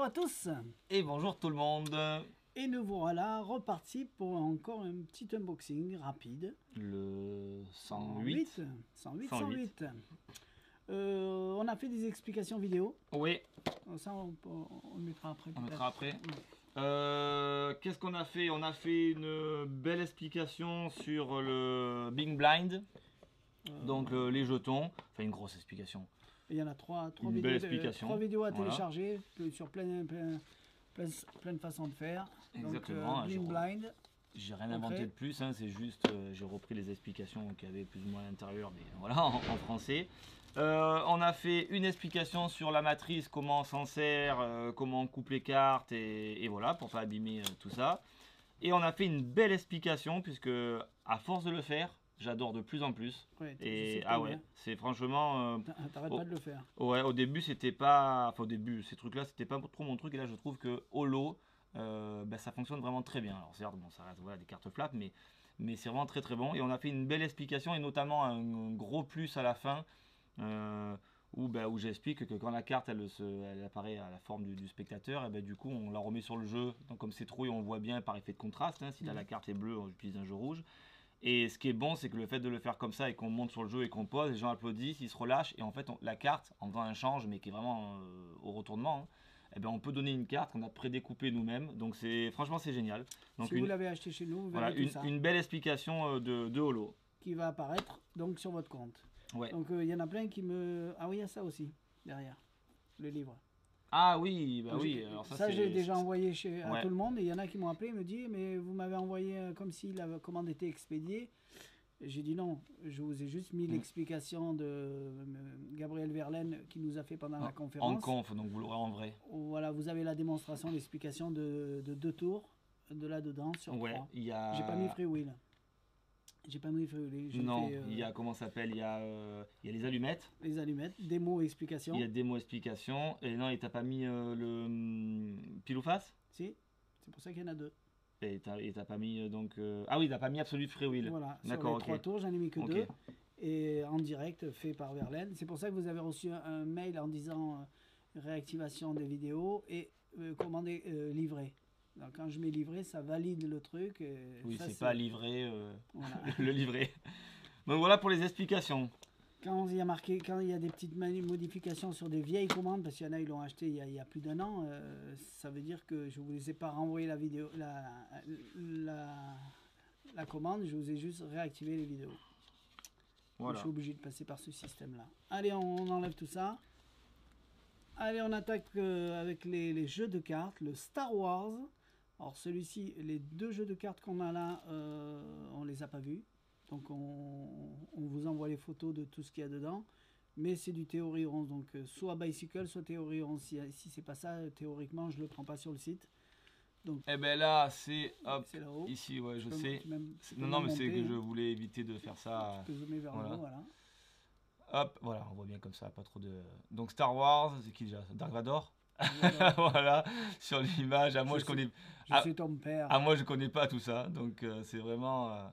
Bonjour à tous. Et bonjour tout le monde. Et nous voilà repartis pour encore un petit unboxing rapide. Le 108. 108. On a fait des explications vidéo. Oui. Ça, on le mettra après. On mettra après. Ouais. Qu'est-ce qu'on a fait? On a fait une belle explication sur le Big Blind. Donc les jetons. Enfin, une grosse explication. Il y en a trois vidéos à télécharger sur plein de façons de faire. Exactement. Donc, Big Blind. J'ai rien inventé de plus, hein, c'est juste j'ai repris les explications qu'il y avait plus ou moins à l'intérieur, mais voilà, en français. On a fait une explication sur la matrice, comment on s'en sert, comment on coupe les cartes, et voilà, pour pas abîmer tout ça. Et on a fait une belle explication, puisque à force de le faire, j'adore de plus en plus. Ouais, et c'est franchement... T'arrêtes pas de le faire. Ouais, au début, c'était pas... Enfin, au début, ces trucs-là, c'était pas trop mon truc, et là, je trouve que Holo... ça fonctionne vraiment très bien. Alors certes, bon, ça reste des cartes flap, mais c'est vraiment très très bon. Et on a fait une belle explication et notamment un gros plus à la fin où j'explique que quand la carte elle apparaît à la forme du spectateur, et du coup on la remet sur le jeu. Donc comme c'est trouille, on voit bien par effet de contraste. Hein, si la carte est bleue, on utilise un jeu rouge. Et ce qui est bon, c'est que le fait de le faire comme ça et qu'on monte sur le jeu et qu'on pose, les gens applaudissent, ils se relâchent et en fait la carte, en faisant un change, mais qui est vraiment au retournement, on peut donner une carte qu'on a prédécoupée nous-mêmes. Donc franchement c'est génial. Donc si vous l'avez acheté chez nous, vous verrez voilà, tout ça. Une belle explication de Holo. Qui va apparaître donc sur votre compte. Ouais. Donc il y en a plein qui me... Ah oui, il y a ça aussi, derrière, le livre. Ah oui, oui. Alors ça j'ai déjà envoyé à tout le monde et il y en a qui m'ont appelé et me dit mais vous m'avez envoyé comme si la commande était expédiée. J'ai dit non, je vous ai juste mis l'explication de Gabriel Verlaine qui nous a fait pendant la conférence. En conf, donc vous l'aurez en vrai. Voilà, vous avez la démonstration, l'explication de 2 tours de là-dedans sur 3. J'ai pas mis freewheel. J'ai pas mis freewheel. Non, il y a, comment ça s'appelle, il y a les allumettes. Les allumettes, démo, explication. Il y a démo, explication. Et non, et t'as pas mis le pile ou face? Si, c'est pour ça qu'il y en a 2. Et t'as pas mis donc... Ah oui, t'as pas mis Absolute Freewheel. Voilà, sur les 3 tours, j'en ai mis que 2. Et en direct, fait par Verlaine. C'est pour ça que vous avez reçu un mail en disant réactivation des vidéos et commander livré. Donc quand je mets livré, ça valide le truc. Oui, c'est pas livré, voilà. le livret. Donc voilà pour les explications. Quand il y a marqué, quand il y a des petites modifications sur des vieilles commandes, parce qu'il y en a, ils l'ont acheté il y a plus d'1 an, ça veut dire que je ne vous ai pas renvoyé la vidéo, la commande, je vous ai juste réactivé les vidéos. Voilà. Je suis obligé de passer par ce système-là. Allez, on enlève tout ça. Allez, on attaque avec les jeux de cartes, le Star Wars. Alors celui-ci, les 2 jeux de cartes qu'on a là, on les a pas vus. Donc on vous envoie les photos de tout ce qu'il y a dedans. Mais c'est du Theory 11. Donc soit Bicycle, soit Theory 11. Si c'est pas ça, théoriquement, je le prends pas sur le site. Donc, là, c'est là-haut. Ici, ouais, je sais. Non, mais c'est que je voulais éviter de faire ça. Tu peux zoomer vers le haut, voilà. Hop, voilà, on voit bien comme ça, pas trop de... Donc Star Wars, c'est qui déjà? Dark Vador. Voilà. Voilà, sur l'image. Moi, je connais... Je suis ton père. Moi, je connais pas tout ça. Donc, c'est vraiment...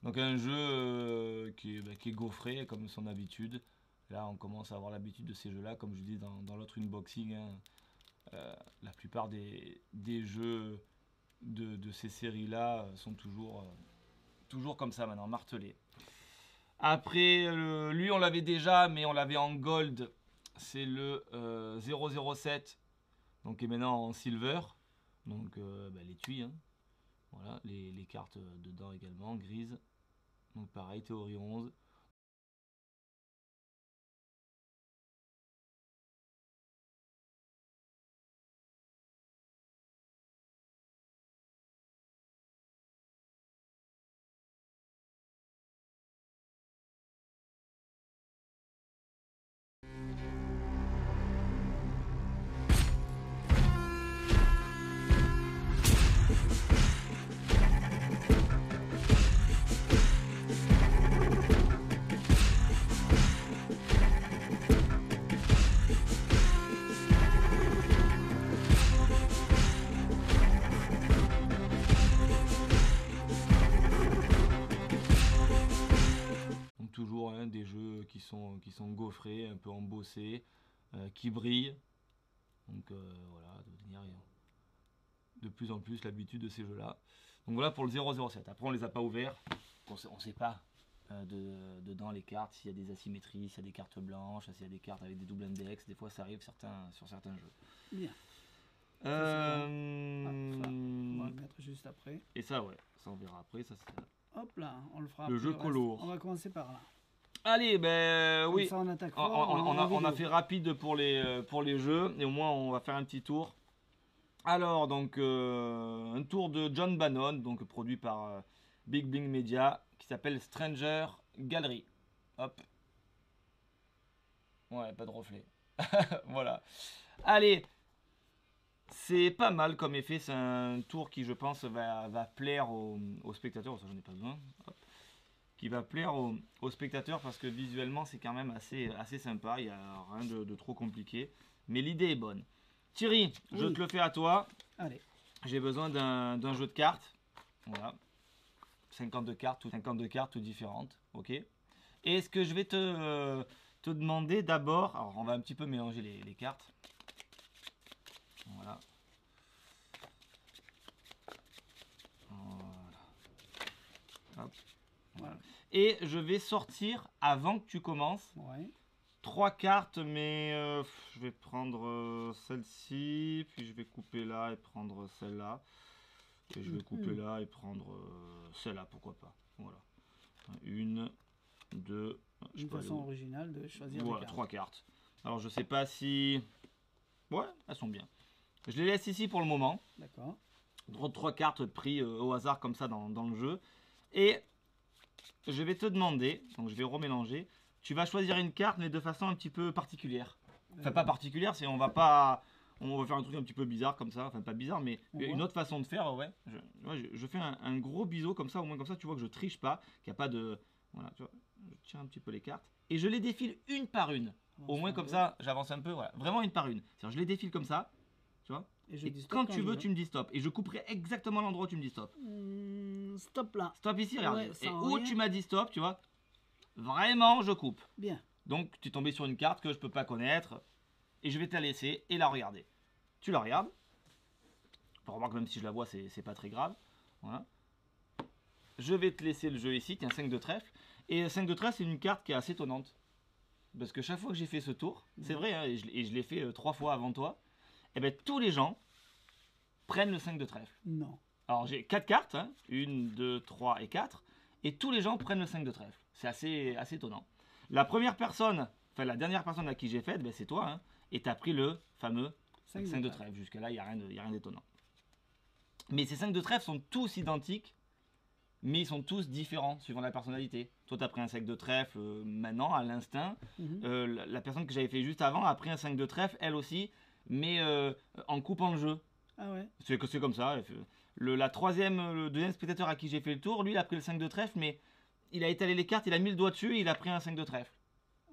Donc un jeu qui est gaufré comme son habitude. Là on commence à avoir l'habitude de ces jeux là, comme je dis dans l'autre unboxing. Hein. La plupart des jeux de ces séries là sont toujours comme ça maintenant, martelés. Après lui on l'avait déjà mais on l'avait en gold. C'est le 007, donc qui est maintenant en silver. Donc l'étui, hein. Voilà, les cartes dedans également, grises. Donc pareil, Theory 11. sont gaufrés, un peu embossés, qui brillent. Donc voilà, de plus en plus l'habitude de ces jeux-là. Donc voilà pour le 007. Après on les a pas ouverts, on sait pas dedans les cartes, s'il y a des asymétries, s'il y a des cartes blanches, s'il y a des cartes avec des doubles index, des fois ça arrive sur certains jeux. Bien. Ça, on va le mettre juste après. Et ça ouais, ça on verra après. Ça, hop là, on le fera le après jeu color. On va commencer par là. Allez, ben oui, ça, on a fait rapide pour les jeux, et au moins on va faire un petit tour. Alors, donc, un tour de John Bannon, donc produit par Big Bling Media, qui s'appelle Stranger Gallery. Hop. Ouais, pas de reflet. Voilà. Allez, c'est pas mal comme effet, c'est un tour qui, je pense, va plaire aux spectateurs. Ça, j'en ai pas besoin. Hop. Qui va plaire aux spectateurs parce que visuellement c'est quand même assez sympa, il n'y a rien de trop compliqué, mais l'idée est bonne. Thierry, je te le fais à toi. Allez. J'ai besoin d'un jeu de cartes, voilà, 52 cartes toutes différentes, ok. Et ce que je vais te demander d'abord, alors on va un petit peu mélanger les cartes, voilà. Hop. Voilà. Et je vais sortir avant que tu commences. Ouais. 3 cartes, mais je vais prendre celle-ci, puis je vais couper là et prendre celle-là. Et je vais couper là et prendre celle-là, pourquoi pas. Voilà. 1, 2. Une façon originale de choisir voilà, des cartes. 3 cartes. Alors je sais pas si. Ouais, elles sont bien. Je les laisse ici pour le moment. D'accord. 3 cartes prises au hasard comme ça dans le jeu. Et je vais te demander, donc je vais remélanger, tu vas choisir une carte mais de façon un petit peu particulière. Enfin pas particulière, c'est on va faire un truc un petit peu bizarre comme ça, enfin pas bizarre mais une autre façon de faire, ouais. Je fais un gros biseau comme ça, au moins comme ça tu vois que je triche pas, qu'il n'y a pas de... Voilà, tu vois, je tire un petit peu les cartes et je les défile une par une. Au moins comme ça j'avance un peu, voilà, vraiment une par une. C'est-à-dire je les défile comme ça, tu vois. Et quand tu veux, tu me dis stop. Et je couperai exactement l'endroit où tu me dis stop. Stop là. Stop ici, regarde. Ouais, et où tu m'as dit stop, tu vois, vraiment, je coupe. Bien. Donc, tu es tombé sur une carte que je peux pas connaître. Et je vais te la laisser et la regarder. Tu la regardes. Enfin, remarque, même si je la vois, c'est pas très grave. Voilà. Je vais te laisser le jeu ici. Tiens, 5 de trèfle. Et 5 de trèfle, c'est une carte qui est assez étonnante. Parce que chaque fois que j'ai fait ce tour, c'est vrai, hein, et je l'ai fait 3 fois avant toi, et ben tous les gens prennent le 5 de trèfle. Non. Alors j'ai 4 cartes, hein, 1, 2, 3 et 4, et tous les gens prennent le 5 de trèfle. C'est assez étonnant. La première personne, enfin la dernière personne à qui j'ai fait, ben, c'est toi, hein, et tu as pris le fameux 5 de trèfle. Jusqu'à là, il n'y a rien d'étonnant. Mais ces 5 de trèfle sont tous identiques, mais ils sont tous différents suivant la personnalité. Toi, tu as pris un 5 de trèfle maintenant, à l'instinct. La personne que j'avais fait juste avant a pris un 5 de trèfle, elle aussi, mais en coupant le jeu. Ah ouais. C'est comme ça. Le deuxième spectateur à qui j'ai fait le tour, lui, il a pris le 5 de trèfle, mais il a étalé les cartes, il a mis le doigt dessus et il a pris un 5 de trèfle.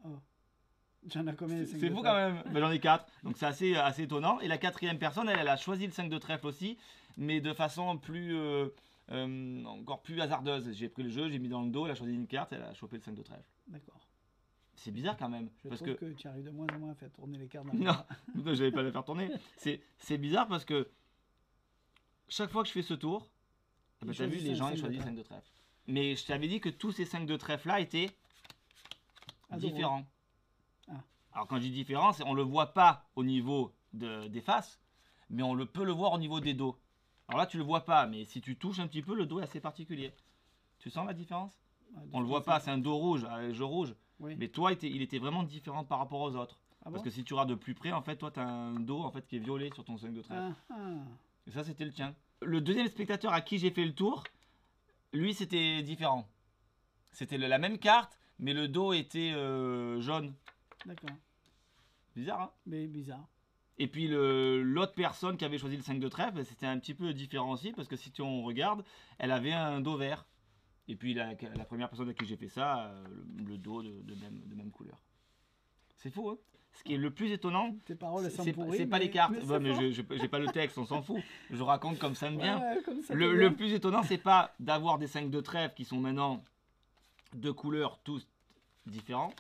Oh. J'en ai combien? C'est fou quand même. Ben, j'en ai 4, donc c'est assez étonnant. Et la quatrième personne, elle a choisi le 5 de trèfle aussi, mais de façon encore plus hasardeuse. J'ai pris le jeu, j'ai mis dans le dos, elle a choisi une carte, elle a chopé le 5 de trèfle. D'accord. C'est bizarre quand même. Je trouve que tu arrives de moins en moins à faire tourner les cartes. Non, je n'allais pas les faire tourner. C'est bizarre parce que chaque fois que je fais ce tour, tu as vu, les gens ils choisissent 5 de trèfle. Mais je t'avais dit que tous ces 5 de trèfle là étaient différents. Ah. Alors quand je dis différents, on ne le voit pas au niveau des faces, mais on peut le voir au niveau des dos. Alors là tu le vois pas, mais si tu touches un petit peu, le dos est assez particulier. Tu sens la différence? On le voit pas, c'est un dos rouge, un jeu rouge. Oui. Mais toi, il était vraiment différent par rapport aux autres. Ah parce que si tu regardes de plus près, en fait, toi, tu as un dos en fait, qui est violet sur ton 5 de trèfle. Et ça, c'était le tien. Le deuxième spectateur à qui j'ai fait le tour, lui, c'était différent. C'était la même carte, mais le dos était jaune. D'accord. Bizarre, hein? Mais bizarre. Et puis l'autre personne qui avait choisi le 5 de trèfle, c'était un petit peu différent aussi, parce que si on regarde, elle avait un dos vert. Et puis la première personne à qui j'ai fait ça, le dos de même couleur. C'est fou, hein? Ce qui est le plus étonnant, tes paroles sont pourries, c'est pas les cartes. Mais j'ai pas le texte, on s'en fout. Je raconte comme ça me vient. Ouais, comme ça le plus étonnant, c'est pas d'avoir des 5 de trèfle qui sont maintenant de couleurs tous différents.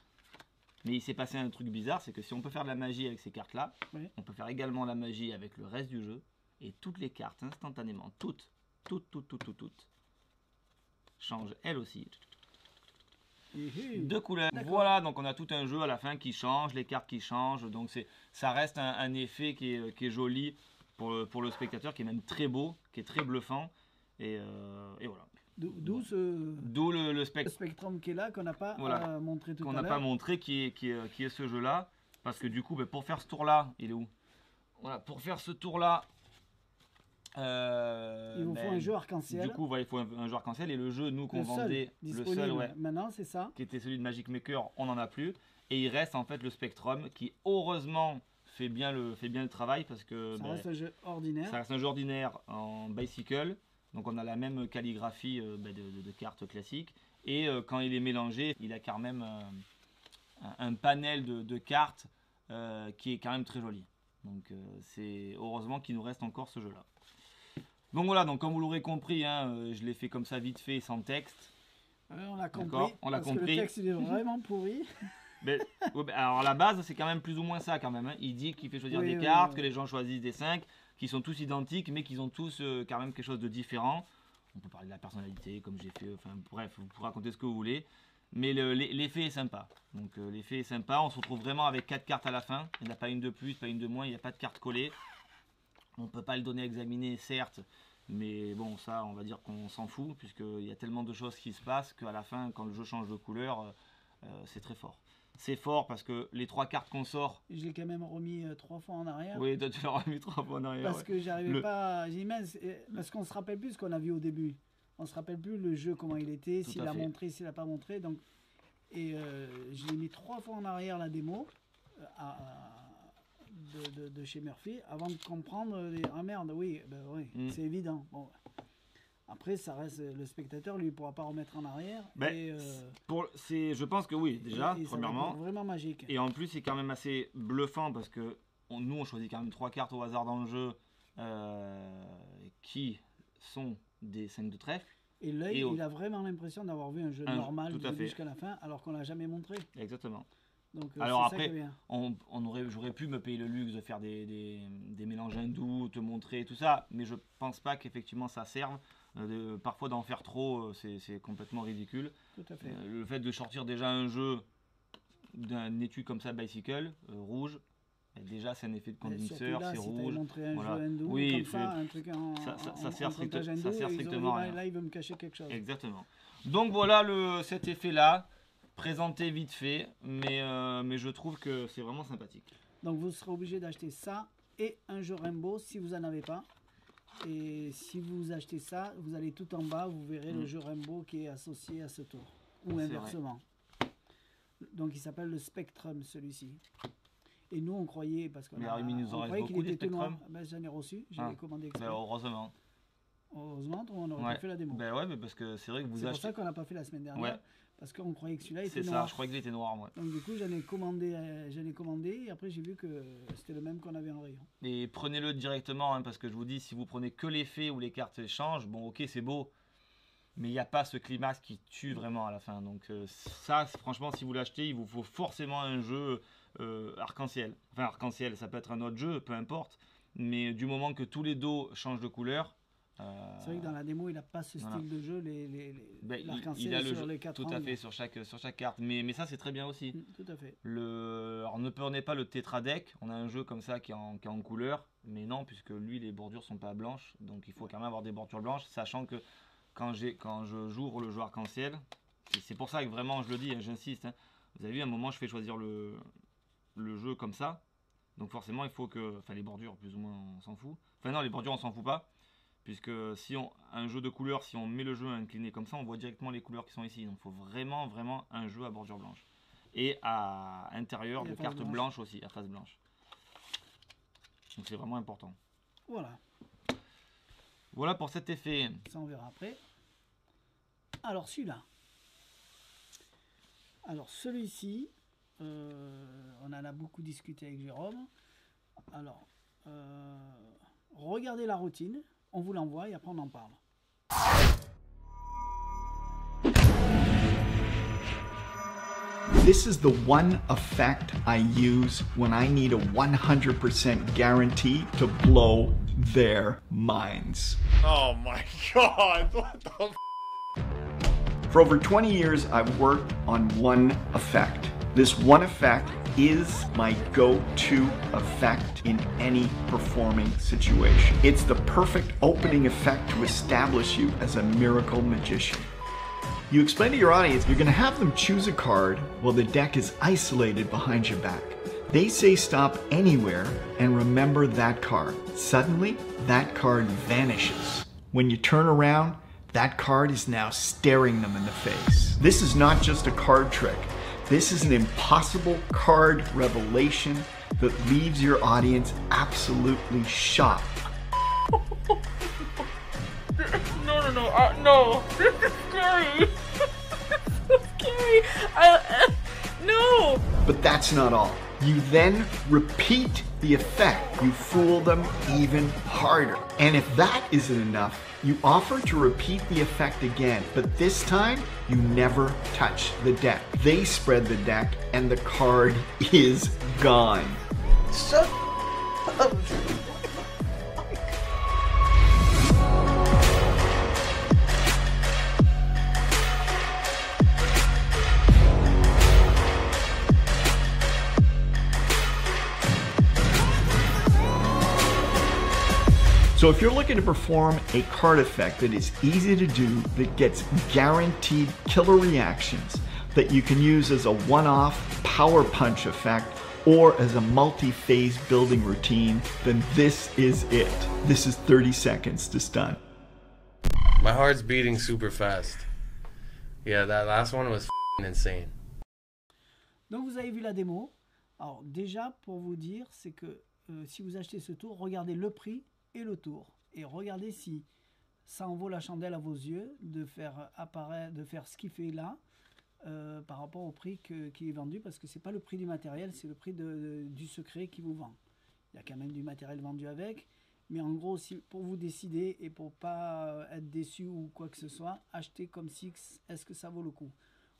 Mais il s'est passé un truc bizarre, c'est que si on peut faire de la magie avec ces cartes-là, Oui. on peut faire également la magie avec le reste du jeu. Et toutes les cartes, instantanément, toutes, changent elles aussi de couleur. Voilà, donc on a tout un jeu à la fin qui change, les cartes qui changent. Donc ça reste un effet qui est joli pour le spectateur, qui est même très beau, qui est très bluffant. Et voilà. D'où le Spectrum qui est là, qu'on n'a pas montré tout à l'heure. Qu'on n'a pas montré, qui est ce jeu-là. Parce que du coup, pour faire ce tour-là, il est où? Voilà, pour faire ce tour-là, il vous faut un jeu arc-en-ciel. Du coup, il faut un jeu arc-en-ciel. Et le jeu, nous, qu'on vendait, le seul, maintenant, c'est ça. Qui était celui de Magic Maker, on n'en a plus. Et il reste en fait le Spectrum, qui heureusement fait bien le travail. Parce que ça reste un jeu ordinaire. Ça reste un jeu ordinaire en bicycle. Donc on a la même calligraphie de cartes classiques. Et quand il est mélangé, il a quand même un panel de cartes qui est quand même très joli. Donc c'est heureusement qu'il nous reste encore ce jeu-là. Donc voilà, donc comme vous l'aurez compris, je l'ai fait comme ça vite fait, sans texte. On l'a compris. On l'a compris. Que le texte il est vraiment pourri. Alors à la base, c'est quand même plus ou moins ça quand même. Il dit qu'il fait choisir des cartes, que les gens choisissent des 5, qui sont tous identiques, mais qu'ils ont tous quand même quelque chose de différent. On peut parler de la personnalité, comme j'ai fait. Enfin bref, vous pouvez raconter ce que vous voulez. Mais l'effet est sympa. Donc l'effet est sympa. On se retrouve vraiment avec 4 cartes à la fin. Il n'y en a pas une de plus, pas une de moins. Il n'y a pas de carte collée. On ne peut pas le donner à examiner, certes. Mais bon, ça, on va dire qu'on s'en fout. Puisqu'il y a tellement de choses qui se passent qu'à la fin, quand le jeu change de couleur, c'est très fort. C'est fort parce que les 3 cartes qu'on sort... Je l'ai quand même remis 3 fois en arrière. Oui, toi, tu l'as remis 3 fois en arrière. Parce que j'arrivais pas... Parce qu'on ne se rappelle plus ce qu'on a vu au début. On ne se rappelle plus le jeu, comment il était, s'il a montré, s'il n'a pas montré. Donc, je l'ai mis 3 fois en arrière, la démo, de chez Murphy, avant de comprendre... Ah merde, oui, c'est évident. Bon. Après, ça reste le spectateur, lui, il ne pourra pas remettre en arrière. Je pense que oui, déjà, premièrement. C'est vraiment magique. Et en plus, c'est quand même assez bluffant parce que nous, on choisit quand même 3 cartes au hasard dans le jeu qui sont des 5 de trèfle. Et l'œil, il a vraiment l'impression d'avoir vu un jeu normal jusqu'à la fin, alors qu'on ne l'a jamais montré. Exactement. Donc, alors après, j'aurais pu me payer le luxe de faire des mélanges hindous, te montrer tout ça, mais je pense pas qu'effectivement ça serve. Parfois d'en faire trop, c'est complètement ridicule. Tout à fait. Le fait de sortir déjà un jeu d'un étui comme ça, Bicycle, rouge, déjà c'est un effet de condenseur, c'est rouge. Montré un jeu hindou, comme ça, un truc ça sert strictement à rien. Là, il veut me cacher quelque chose. Exactement. Donc voilà cet effet-là. Présenté vite fait, mais je trouve que c'est vraiment sympathique. Donc vous serez obligé d'acheter ça et un jeu Rainbow si vous n'en avez pas. Et si vous achetez ça, vous allez tout en bas, vous verrez le jeu Rainbow qui est associé à ce tour. Ou inversement. Donc il s'appelle le Spectrum, celui-ci. Et nous on croyait, parce qu'on croyait qu'il était tout noir. J'en ai reçu, j'avais commandé exprès. Heureusement. Heureusement, on aurait pas fait la démo. Mais parce que c'est vrai que c'est pour ça qu'on n'a pas fait la semaine dernière. Parce qu'on croyait que celui-là était noir. C'est ça, je croyais qu'il était noir, moi. Donc du coup, j'en ai commandé et après j'ai vu que c'était le même qu'on avait en rayon. Et prenez-le directement, parce que je vous dis, si vous prenez que l'effet où les cartes changent, bon ok, c'est beau, mais il n'y a pas ce climax qui tue vraiment à la fin. Donc ça, franchement, si vous l'achetez, il vous faut forcément un jeu arc-en-ciel. Enfin, arc-en-ciel, ça peut être un autre jeu, peu importe. Mais du moment que tous les dos changent de couleur... C'est vrai que dans la démo, il n'a pas ce style de jeu, l'arc-en-ciel sur les 4 angles. Tout à fait, sur chaque carte. Mais ça, c'est très bien aussi. Tout à fait. Alors, ne prenez pas le Tetra Deck. On a un jeu comme ça qui est en couleur. Mais non, puisque lui, les bordures sont pas blanches. Donc, il faut quand même avoir des bordures blanches. Sachant que quand je joue le jeu arc-en-ciel, c'est pour ça que vraiment, je le dis, j'insiste. Vous avez vu, à un moment, je fais choisir le jeu comme ça. Donc, forcément, il faut que... Enfin, les bordures, plus ou moins, on s'en fout. Enfin, non, les bordures, on s'en fout pas. Puisque un jeu de couleurs, si on met le jeu incliné comme ça, on voit directement les couleurs qui sont ici. Donc il faut vraiment un jeu à bordure blanche. Et à intérieur de cartes blanches aussi, à face blanche. Donc c'est vraiment important. Voilà. Voilà pour cet effet. Ça on verra après. Alors celui-là. Alors celui-ci, on en a beaucoup discuté avec Jérôme. Alors, regardez la routine. On vous l'envoie et après on en parle. This is the one effect I use when I need a 100% guarantee to blow their minds. Oh my god, what the f? For over 20 years, I've worked on one effect. This one effect is my go-to effect in any performing situation. It's the perfect opening effect to establish you as a miracle magician. You explain to your audience you're going to have them choose a card while the deck is isolated behind your back. They say stop anywhere and remember that card. Suddenly, that card vanishes. When you turn around, that card is now staring them in the face. This is not just a card trick. This is an impossible card revelation that leaves your audience absolutely shocked. No. This is scary. This is scary. No. But that's not all. You then repeat the effect. You fool them even harder. And if that isn't enough, you offer to repeat the effect again, but this time you never touch the deck. They spread the deck and the card is gone. Shut up. So if you're looking to perform a card effect that is easy to do, that gets guaranteed killer reactions, that you can use as a one-off power punch effect or as a multi-phase building routine, then this is it. This is 30 seconds to stun. My heart's beating super fast. Yeah, that last one was insane. Donc vous avez vu la démo. Alors déjà pour vous dire, c'est que si vous achetez ce tour, regardez le prix et le tour et regardez si ça en vaut la chandelle à vos yeux de faire apparaître, de faire ce qu'il fait là par rapport au prix qui est vendu, parce que c'est pas le prix du matériel, c'est le prix du secret qui vous vend. Il y a quand même du matériel vendu avec, mais en gros, pour vous décider et pour pas être déçu ou quoi que ce soit, achetez comme Six. Est-ce que ça vaut le coup?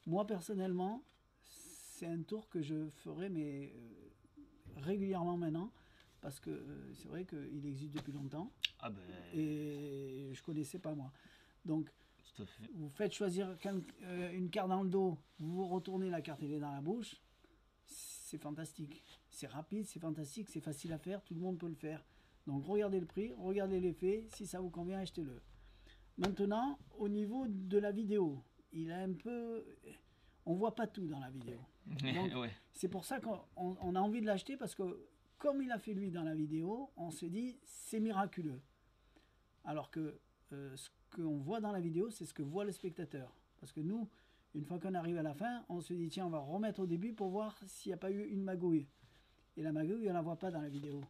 Moi personnellement, c'est un tour que je ferai mais régulièrement maintenant, parce que c'est vrai qu'il existe depuis longtemps. Ah ben... Et je connaissais pas moi. Donc vous faites choisir une carte dans le dos, vous retournez la carte, elle est dans la bouche, c'est fantastique. C'est rapide, c'est fantastique, c'est facile à faire, tout le monde peut le faire. Donc regardez le prix, regardez l'effet, si ça vous convient, achetez-le. Maintenant, au niveau de la vidéo, il a un peu... On voit pas tout dans la vidéo. Donc ouais. C'est pour ça qu'on a envie de l'acheter, parce que comme il a fait lui dans la vidéo, on se dit c'est miraculeux. Alors que ce qu'on voit dans la vidéo, c'est ce que voit le spectateur. Parce que nous, une fois qu'on arrive à la fin, on se dit tiens, on va remettre au début pour voir s'il n'y a pas eu une magouille. Et la magouille, on ne la voit pas dans la vidéo.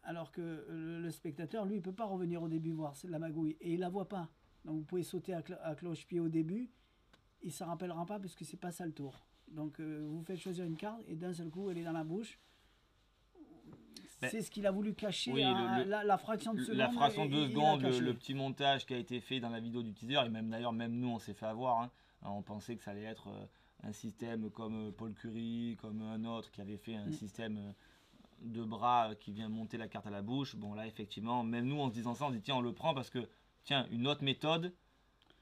Alors que le spectateur, lui, il ne peut pas revenir au début voir la magouille. Et il ne la voit pas. Donc vous pouvez sauter à cloche-pied au début. Il ne s'en rappellera pas parce que ce n'est pas ça le tour. Donc vous faites choisir une carte et d'un seul coup, elle est dans la bouche. C'est ce qu'il a voulu cacher, oui, la fraction de seconde. La fraction de seconde, le petit montage qui a été fait dans la vidéo du teaser, et même d'ailleurs, même nous, on s'est fait avoir. Hein. On pensait que ça allait être un système comme Paul Curry, comme un autre qui avait fait un système de bras qui vient monter la carte à la bouche. Bon, là, effectivement, même nous, en se disant ça, on dit tiens, on le prend parce que, tiens, une autre méthode.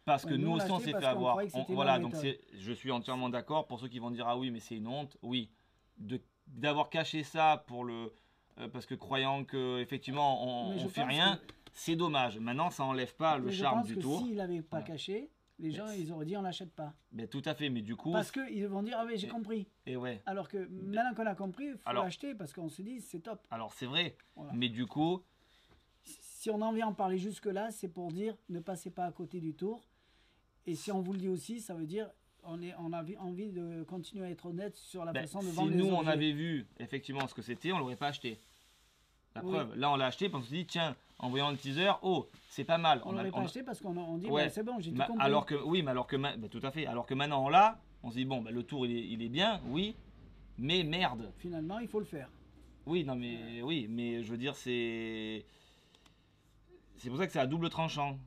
Parce que nous aussi, on s'est fait avoir. Voilà, donc je suis entièrement d'accord. Pour ceux qui vont dire ah oui, mais c'est une honte. Oui, d'avoir caché ça pour le. Parce que croyant qu'effectivement on ne fait rien, c'est dommage. Maintenant, ça n'enlève pas le charme du tour. S'il n'avait pas caché, les gens ils auraient dit on l'achète pas. Mais tout à fait, mais du coup. Parce qu'ils vont dire ah oui, j'ai compris. Et ouais. Alors que maintenant qu'on a compris, il faut l'acheter parce qu'on se dit c'est top. Alors c'est vrai, voilà. Mais du coup. Si on en vient en parler jusque-là, c'est pour dire ne passez pas à côté du tour. Et si on vous le dit aussi, ça veut dire on a envie de continuer à être honnête sur la façon de vendre les objets. Si nous on avait vu effectivement ce que c'était, on l'aurait pas acheté. La preuve, là on l'a acheté parce qu'on se dit tiens, en voyant le teaser, oh c'est pas mal. On l'aurait pas acheté parce qu'on dit ouais, c'est bon, j'ai tout compris. Alors que oui, mais alors que tout à fait. Alors que maintenant on l'a, on se dit bon le tour il est bien, oui, mais merde. Finalement il faut le faire. Oui non mais oui, mais je veux dire c'est pour ça que c'est à double tranchant.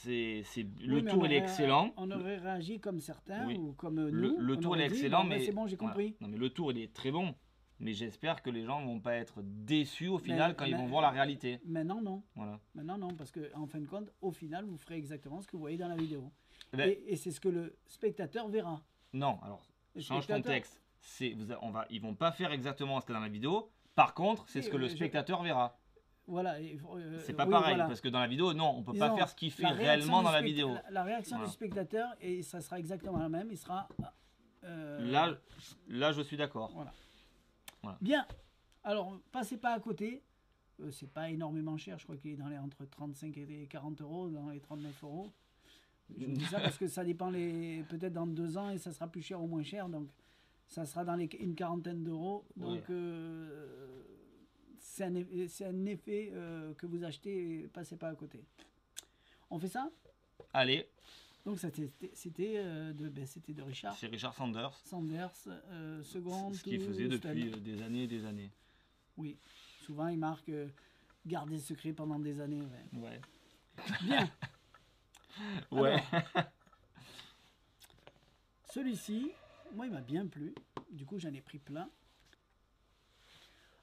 le tour il est excellent. On aurait réagi comme certains Oui. ou comme nous. Le on tour il aurait est dit, excellent, bon, ben, mais c'est bon, j'ai compris. Non mais le tour il est très bon. Mais j'espère que les gens vont pas être déçus au final quand ils mais- vont voir la réalité. Maintenant, non. Voilà. Maintenant, non, parce qu'en fin de compte, au final, vous ferez exactement ce que vous voyez dans la vidéo. Eh ben, Et c'est ce que le spectateur verra. non, alors Le change ton spectateur- texte. Ils vont pas faire exactement ce qu'il y a dans la vidéo. Par contre, c'est Oui, ce que le spectateur verra. Voilà. C'est pas oui, pareil, voilà. parce que dans la vidéo, non, on peut Disons, pas faire ce qu'il fait la réaction réellement du dans la vidéo. La réaction Voilà. du spectateur, et ça sera exactement la même, il sera... Là, je suis d'accord. Voilà. Voilà. Bien. Alors, passez pas à côté. C'est pas énormément cher. Je crois qu'il est dans les entre 35 et 40 euros, dans les 39 euros. Je vous dis ça parce que ça dépend peut-être dans 2 ans et ça sera plus cher ou moins cher. Donc, ça sera dans une quarantaine d'euros. Donc, c'est un effet que vous achetez et passez pas à côté. On fait ça? Allez, Donc, c'était de Richard c'est Richard Sanders. Sanders, seconde. Ce qu'il faisait depuis des années et des années. Oui, souvent il marque garder secret pendant des années. Ouais. Ouais. Bien. Ouais. Celui-ci, moi il m'a bien plu. Du coup j'en ai pris plein.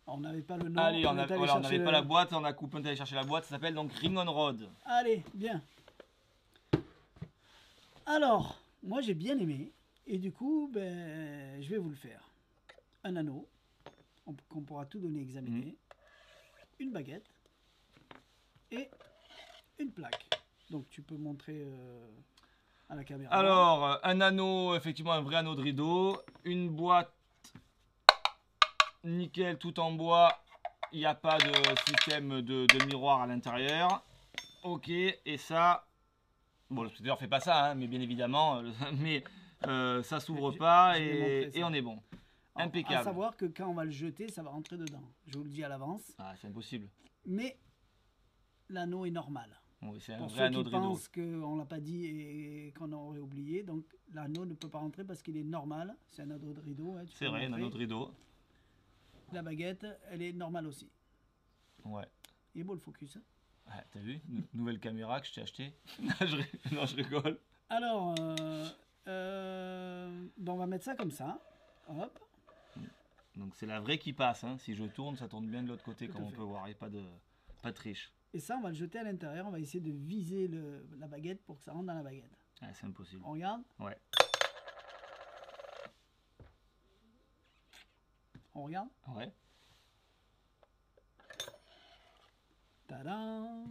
Alors, on n'avait pas le nom. Allez, on est allé n'avait chercher pas la boîte, on a coupé, on est allé chercher la boîte. Ça s'appelle donc Ring on Rod. Allez, bien. Alors, moi j'ai bien aimé. Et du coup, ben, je vais vous le faire. Un anneau, qu'on pourra tout donner examiner. Une baguette. Et une plaque. Donc tu peux montrer à la caméra. Alors, un anneau, effectivement, un vrai anneau de rideau. Une boîte nickel, tout en bois. Il n'y a pas de système de miroir à l'intérieur. Ok, et ça... Bon, le spectateur fait pas ça, hein, mais bien évidemment, mais ça s'ouvre pas je vais montrer ça. et on est bon. Alors, Impeccable. à savoir que quand on va le jeter, ça va rentrer dedans. Je vous le dis à l'avance. Ah, c'est impossible. Mais l'anneau est normal. Oui, c'est un Pour vrai ceux anneau qui de rideau. pensent qu'on ne l'a pas dit et qu'on aurait oublié, donc l'anneau ne peut pas rentrer parce qu'il est normal. C'est un anneau de rideau. Ouais, C'est vrai, un anneau de rideau. La baguette, elle est normale aussi. Ouais. Il est beau le focus. Hein. Ouais, t'as vu? Nouvelle caméra que je t'ai achetée. Non, je rigole. Alors, bon, on va mettre ça comme ça. Hop. Donc c'est la vraie qui passe. Hein. Si je tourne, ça tourne bien de l'autre côté, Tout comme à on fait. peut voir. Il n'y a pas de triche. Et ça, on va le jeter à l'intérieur. On va essayer de viser la baguette pour que ça rentre dans la baguette. Ah, c'est impossible. On regarde? Ouais. On regarde? Ouais. Tadam!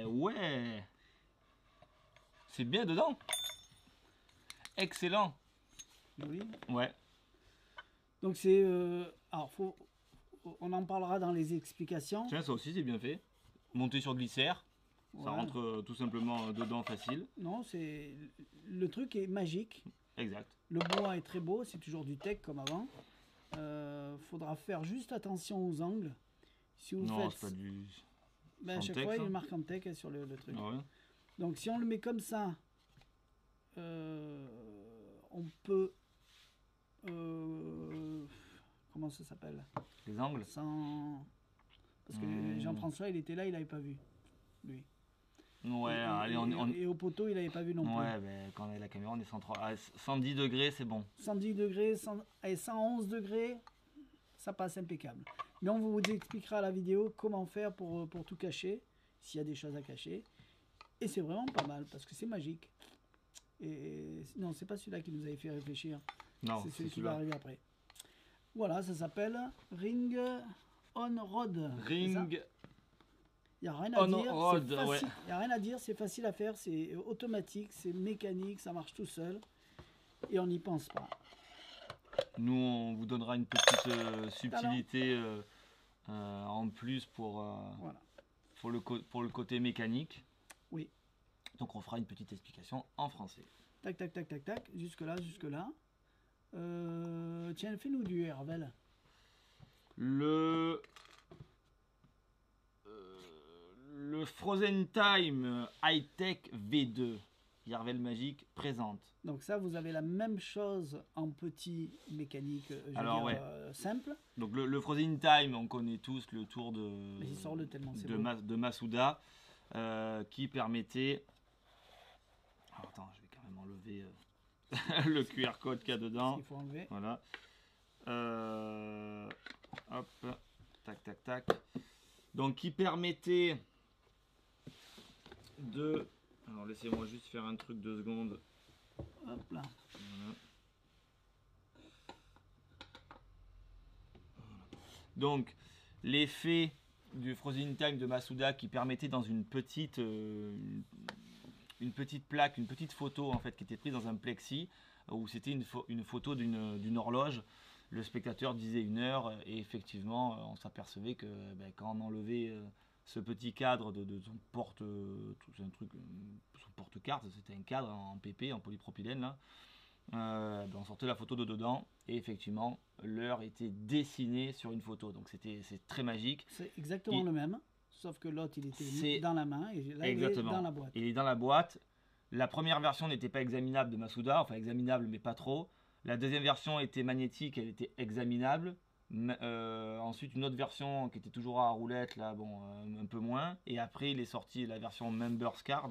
Ouais. C'est bien dedans. Excellent. Joli. Ouais. Donc c'est... alors, on en parlera dans les explications. Tiens, ça aussi c'est bien fait. Monter sur glissaire. Ça Ouais. rentre tout simplement dedans facile. Non, c'est... Le truc est magique. Exact. Le bois est très beau. C'est toujours du teck comme avant. Faudra faire juste attention aux angles. Si vous Non, faites... c'est pas du... Ben, à en chaque teck, fois, il y a ça une marque en teck sur le truc. Ah ouais. Donc si on le met comme ça, on peut... comment ça s'appelle? Les angles. Sans... Parce que Jean-François, il était là, il n'avait pas vu, lui. Ouais, Et- allez, et, on... et au poteau, il n'avait pas vu non plus. Ouais, ben, quand on a la caméra, on est 103... ah, 110 degrés, c'est bon. 110 degrés, 111 degrés, ça passe impeccable. Mais on vous expliquera à la vidéo comment faire pour tout cacher, s'il y a des choses à cacher. Et c'est vraiment pas mal, parce que c'est magique. Et non, c'est pas celui-là qui nous avait fait réfléchir. Non, C'est c'est celui qui va celui-là. arriver après. Voilà, ça s'appelle Ring on Rod. Ring Il n'y a rien à on dire. Rod, C'est facile. ouais. Il n'y a rien à dire, c'est facile à faire, c'est automatique, c'est mécanique, ça marche tout seul. Et on n'y pense pas. Nous, on vous donnera une petite subtilité en plus pour Voilà. pour le côté mécanique. Oui. Donc on fera une petite explication en français. Tac, tac, tac, tac, tac. Jusque là, jusque là. Tiens, fais-nous du Hervel. Le Frozen Time High Tech V2. Yarvel Magic présente. Donc ça, vous avez la même chose en petit mécanique simple. Donc le Frozen Time, on connaît tous le tour de Masuda qui permettait... Alors, attends, je vais quand même enlever le QR code qu'il y a dedans. Il faut enlever. Voilà. Hop, tac, tac, tac. Donc qui permettait de... Alors laissez-moi juste faire un truc 2 secondes. Hop là. Voilà. Donc l'effet du Frozen Time de Masuda qui permettait dans une petite plaque, une petite photo en fait qui était prise dans un plexi où c'était une photo d'une horloge. Le spectateur disait 1 heure et effectivement on s'apercevait que quand on enlevait ce petit cadre de son porte-carte, c'était un cadre en PP, en polypropylène là, on sortait la photo de dedans et effectivement l'heure était dessinée sur une photo, donc c'est très magique. C'est exactement le même, sauf que l'autre il était dans la main et là exactement. Il est dans la boîte. Il est dans la boîte. La première version n'était pas examinable de Masuda, enfin examinable mais pas trop. La deuxième version était magnétique, elle était examinable. Ensuite une autre version qui était toujours à roulette là, un peu moins. Et après il est sorti la version Members Card,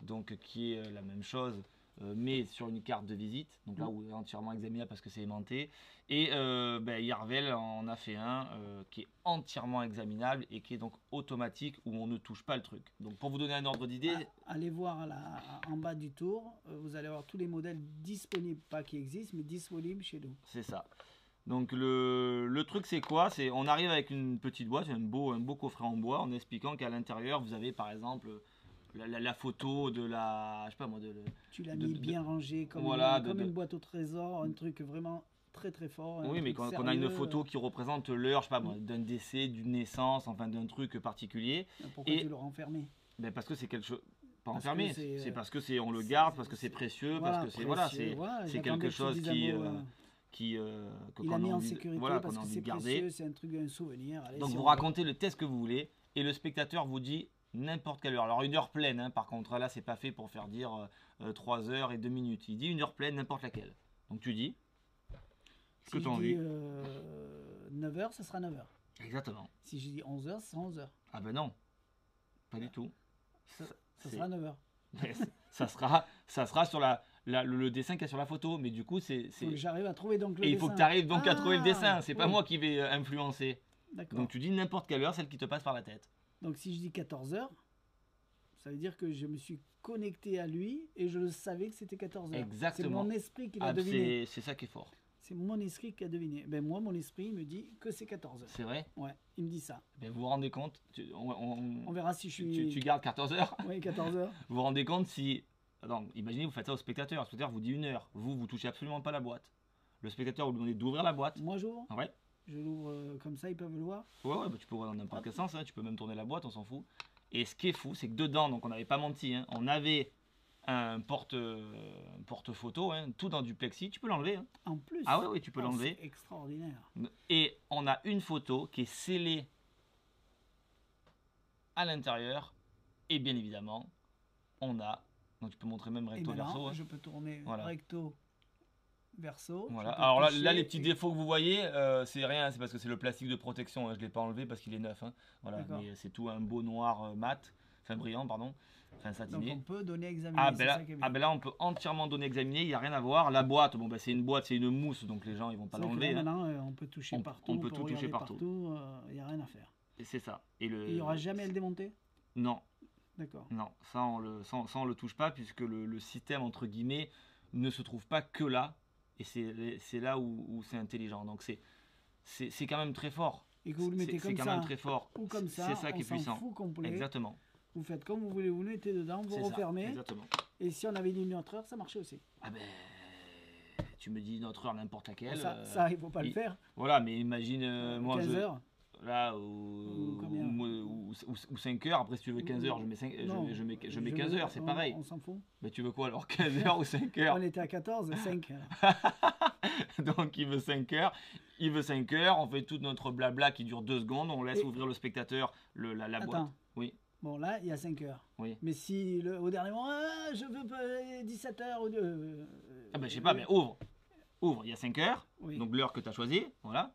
donc qui est la même chose mais sur une carte de visite, donc là où est entièrement examinable parce que c'est aimanté. Et Yarvel en a fait un qui est entièrement examinable et qui est donc automatique où on ne touche pas le truc. Donc pour vous donner un ordre d'idée, allez voir là, en bas du tour, vous allez voir tous les modèles disponibles, pas qui existent mais disponibles chez nous. C'est ça. Donc le truc c'est quoi? C'est on arrive avec une petite boîte, un beau coffret en bois, en expliquant qu'à l'intérieur vous avez par exemple la photo de la, je sais pas moi, tu l'as mis bien rangé comme, comme une boîte au trésor, un truc vraiment très très fort. Oui, mais quand on a une photo qui représente l'heure, je sais pas moi, d'un décès, d'une naissance, enfin d'un truc particulier. Pourquoi tu l'auras enfermé? Parce que c'est quelque chose. Pas enfermé, c'est parce que on le garde, parce que c'est précieux, parce que c'est quelque chose qu'il a mis en sécurité parce que c'est précieux, c'est un truc, un souvenir. Allez, donc vous racontez le test que vous voulez et le spectateur vous dit n'importe quelle heure. Alors 1 heure pleine, hein, par contre, là c'est pas fait pour faire dire 3 heures et 2 minutes. Il dit 1 heure pleine, n'importe laquelle. Donc tu dis ce que tu as envie. 9h, ça sera 9h. Exactement. Si je dis 11h, ça sera 11h. Ah ben non, pas du tout. Ça sera 9h. ça sera sur le dessin qu'il y a sur la photo, mais du coup c'est. J'arrive à trouver donc le dessin. Et il faut que tu arrives donc à trouver le dessin, c'est pas moi qui vais influencer. D'accord. Donc tu dis n'importe quelle heure, celle qui te passe par la tête. Donc si je dis 14h, ça veut dire que je me suis connecté à lui et je savais que c'était 14h. Exactement. C'est mon esprit qui l'a deviné. C'est ça qui est fort. C'est mon esprit qui a deviné. Ben moi, mon esprit me dit que c'est 14h. C'est vrai? Ouais, il me dit ça. Ben vous vous rendez compte, on verra si je suis... Tu gardes 14h? Oui, 14h. Vous vous rendez compte si... Attends, imaginez, vous faites ça au spectateur. Le spectateur vous dit 1 heure. Vous touchez absolument pas la boîte. Le spectateur vous demandez d'ouvrir la boîte. Moi, j'ouvre? Ouais. Je l'ouvre comme ça, ils peuvent le voir? Ouais, tu peux ouvrir dans n'importe quel sens. Hein. Tu peux même tourner la boîte, on s'en fout. Et ce qui est fou, c'est que dedans, donc on n'avait pas menti, hein, on avait un porte-photo, hein, tout dans du plexi. Tu peux l'enlever. Hein. En plus? Ah oui, tu peux l'enlever. C'est extraordinaire. Et on a une photo qui est scellée à l'intérieur. Et bien évidemment, on a... Donc tu peux montrer même recto-verso. Je peux tourner recto. Verso. Voilà. Alors là, les petits défauts que vous voyez, c'est rien, c'est parce que c'est le plastique de protection. Hein, je ne l'ai pas enlevé parce qu'il est neuf. Hein, voilà, mais c'est tout un beau noir mat, enfin brillant, pardon, enfin satiné. Donc on peut donner examiner. Là, on peut entièrement donner examiner. Il n'y a rien à voir. La boîte, c'est une boîte, c'est une mousse, donc les gens ils vont pas l'enlever. Maintenant, on peut toucher partout. On peut tout toucher partout. Il n'y a rien à faire. Et c'est ça. Et il n'y aura jamais à le démonter? Non. D'accord. Non, ça on le touche pas puisque le système entre guillemets ne se trouve pas que là. Et c'est là où c'est intelligent. Donc c'est quand même très fort. Et que vous le mettez comme ça, c'est quand même très fort. Ou comme ça, c'est ça qui est puissant. Fout complet. Exactement. Vous faites comme vous voulez, vous le mettez dedans, vous refermez. Exactement. Et si on avait dit 1 heure, ça marchait aussi. Ah ben, tu me dis 1 heure n'importe laquelle. Ça, il faut pas le faire. Voilà, mais imagine moi 15 heures. Là, ou 5 heures. Après, si tu veux 15 heures, je mets 15 heures, c'est pareil. On s'en fout. Mais tu veux quoi alors? 15 heures ou 5 heures? On était à 14, 5. Donc il veut 5 heures. Il veut 5 heures. On fait tout notre blabla qui dure 2 secondes. On laisse ouvrir le spectateur la boîte. Oui. Bon, là, il y a 5 heures. Oui. Mais si au dernier moment, je veux 17 heures ou Ah ben, je sais pas, mais ouvre. Ouvre, il y a 5 heures, Oui. donc l'heure que tu as choisie, voilà.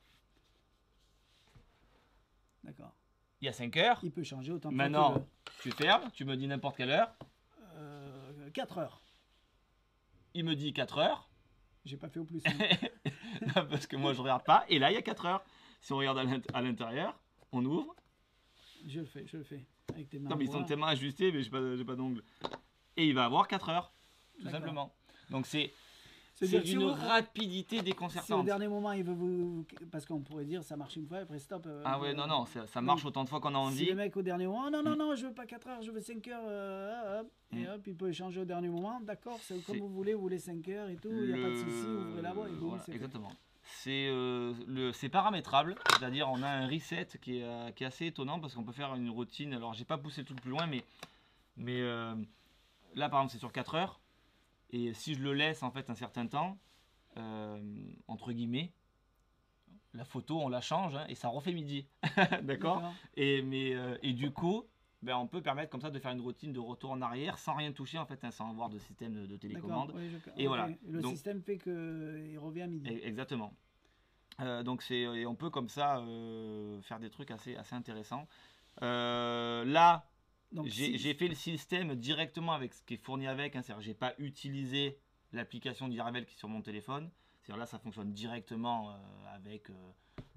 D'accord. Il y a 5 heures. Il peut changer autant de Maintenant, fois tu fermes, tu me dis n'importe quelle heure. 4 heures. Il me dit 4 heures. J'ai pas fait au plus. Non, parce que moi, je regarde pas. Et là, il y a 4 heures. Si on regarde à l'intérieur, on ouvre. Je le fais. Avec tes mains. Non, mais ils sont voilà. tellement ajustés, mais j'ai pas d'ongles. Et il va avoir 4 heures, tout D'accord. simplement. Donc c'est C'est-à-dire que si d'une vous- rapidité Si au déconcertante. dernier moment, il veut vous. Parce qu'on pourrait dire ça marche une fois, après stop. Ah ouais, non, ça marche autant de fois qu'on a Si envie. le mec au dernier moment, non, je veux pas 4 heures, je veux 5 heures, hop, et hop, il peut échanger au dernier moment, d'accord, c'est comme vous voulez 5 heures et tout, il n'y a pas de souci, ouvrez la boîte et boum, Voilà, c'est fait. exactement. C'est paramétrable, c'est-à-dire on a un reset qui est assez étonnant parce qu'on peut faire une routine. Alors j'ai pas poussé le truc plus loin, mais là par exemple c'est sur 4 heures et si je le laisse en fait un certain temps, entre guillemets, la photo on la change hein, et ça refait midi, d'accord. Et du coup, ben, on peut permettre comme ça de faire une routine de retour en arrière sans rien toucher en fait, hein, sans avoir de système de télécommande. D'accord, oui, Et voilà. Le Donc- système fait qu'il revient à midi. Exactement. Donc et on peut comme ça faire des trucs assez intéressants. Là, Donc, j'ai fait le système directement avec ce qui est fourni avec. Hein, c'est-à-dire, j'ai pas utilisé l'application d'Irvel qui est sur mon téléphone. C'est-à-dire là, ça fonctionne directement avec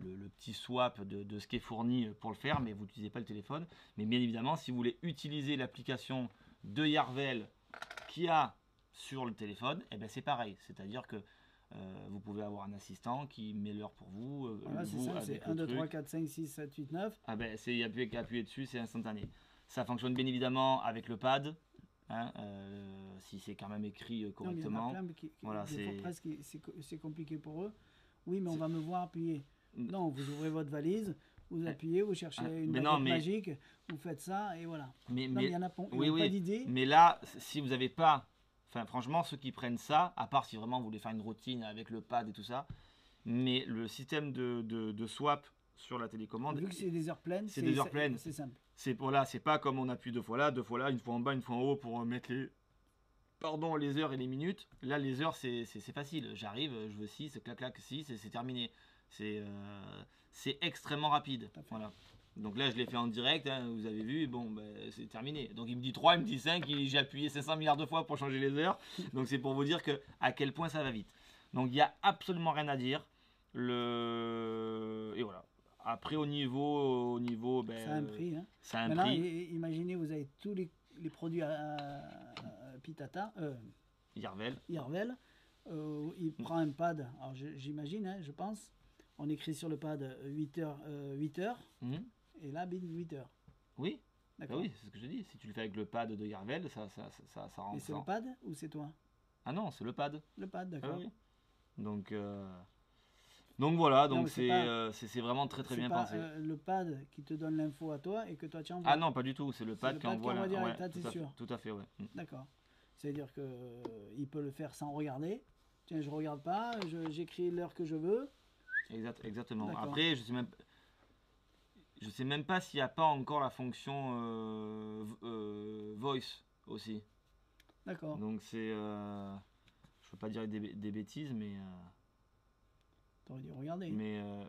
le petit swap de ce qui est fourni pour le faire, mais vous n'utilisez pas le téléphone. Mais bien évidemment, si vous voulez utiliser l'application de Yarvel qu'il y a sur le téléphone, eh ben c'est pareil. C'est-à-dire que vous pouvez avoir un assistant qui met l'heure pour vous. voilà, c'est vous ça, avec c'est le 1, 2, truc. 3, 4, 5, 6, 7, 8, 9. Ah ben, il n'y a plus qu'à appuyer dessus, c'est instantané. Ça fonctionne bien évidemment avec le pad, hein, si c'est quand même écrit Non, mais il y en a correctement. plein mais Voilà, des fois, c'est- presque, c'est compliqué pour eux. Oui, mais on C'est- va me voir appuyer. Mm. Non, vous ouvrez votre valise, vous appuyez, vous cherchez une mais baguette non, mais- magique, vous faites ça et voilà. Mais, Non, mais il y en a pas, ils oui, ont oui, pas d'idée. mais là, si vous n'avez pas, enfin franchement, ceux qui prennent ça, à part si vraiment vous voulez faire une routine avec le pad et tout ça, mais le système de swap sur la télécommande, Vu que c'est des heures pleines, c'est des heures pleines. C'est simple. c'est pas comme on appuie 2 fois là, une fois en bas, une fois en haut pour mettre les heures et les minutes. Là, les heures, c'est facile. J'arrive, je veux 6, clac, clac, 6, et c'est terminé. C'est extrêmement rapide. Tout à fait. Voilà. Donc là, je l'ai fait en direct, hein, vous avez vu, bon, ben, c'est terminé. Donc il me dit 3, il me dit 5, j'ai appuyé 500 milliards de fois pour changer les heures. Donc c'est pour vous dire à quel point ça va vite. Donc il n'y a absolument rien à dire. Et voilà. Après, au niveau ben, Ça a un prix. Hein. ça a un Maintenant, prix. imaginez, vous avez tous les produits à Pitata, Yarvel. Yarvel. Il prend un pad, alors j'imagine, hein, je pense. On écrit sur le pad 8 heures, Mhm. et là, bing, 8 heures. Oui, bah D'accord. oui, c'est ce que je dis. Si tu le fais avec le pad de Yarvel, ça rend Et c'est ça. le pad ou c'est toi? Ah non, c'est le pad. Le pad, Ah d'accord. oui. Donc voilà, Non, donc mais c'est pas- c'est vraiment très C'est bien pas pensé. le pad qui te donne l'info à toi et que toi tu envoies. Ah non, pas du tout. C'est le pad le qui pad qui envoie envoie direct, ouais, là, t'es tout à fait, sûr. tout à fait, ouais. D'accord. C'est-à-dire que il peut le faire sans regarder. Tiens, je regarde pas, j'écris l'heure que je veux. Exactement. D'accord. Après, je sais même pas s'il n'y a pas encore la fonction voice aussi. D'accord. Donc je peux pas dire des bêtises, mais T'aurais dû regarder.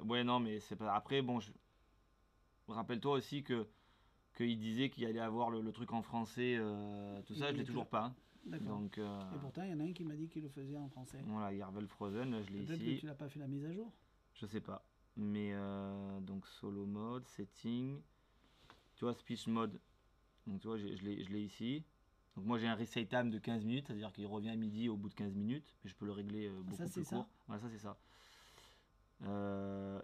ouais, non, mais c'est pas. Après, bon, rappelle-toi aussi qu'il disait qu'il allait avoir le truc en français, tout ça, je l'ai toujours pas. Hein. D'accord. Donc Et pourtant, il y en a un qui m'a dit qu'il le faisait en français. voilà, Yarvel Frozen, là, je l'ai Peut-être que ici. tu l'as pas fait la mise à jour. Je sais pas. Mais donc solo mode, setting. Tu vois, speech mode. Donc tu vois, je l'ai ici. Donc moi j'ai un reset time de 15 minutes, c'est-à-dire qu'il revient à midi au bout de 15 minutes. Mais je peux le régler beaucoup ça, plus c'est ça court. Ouais, ça c'est ça.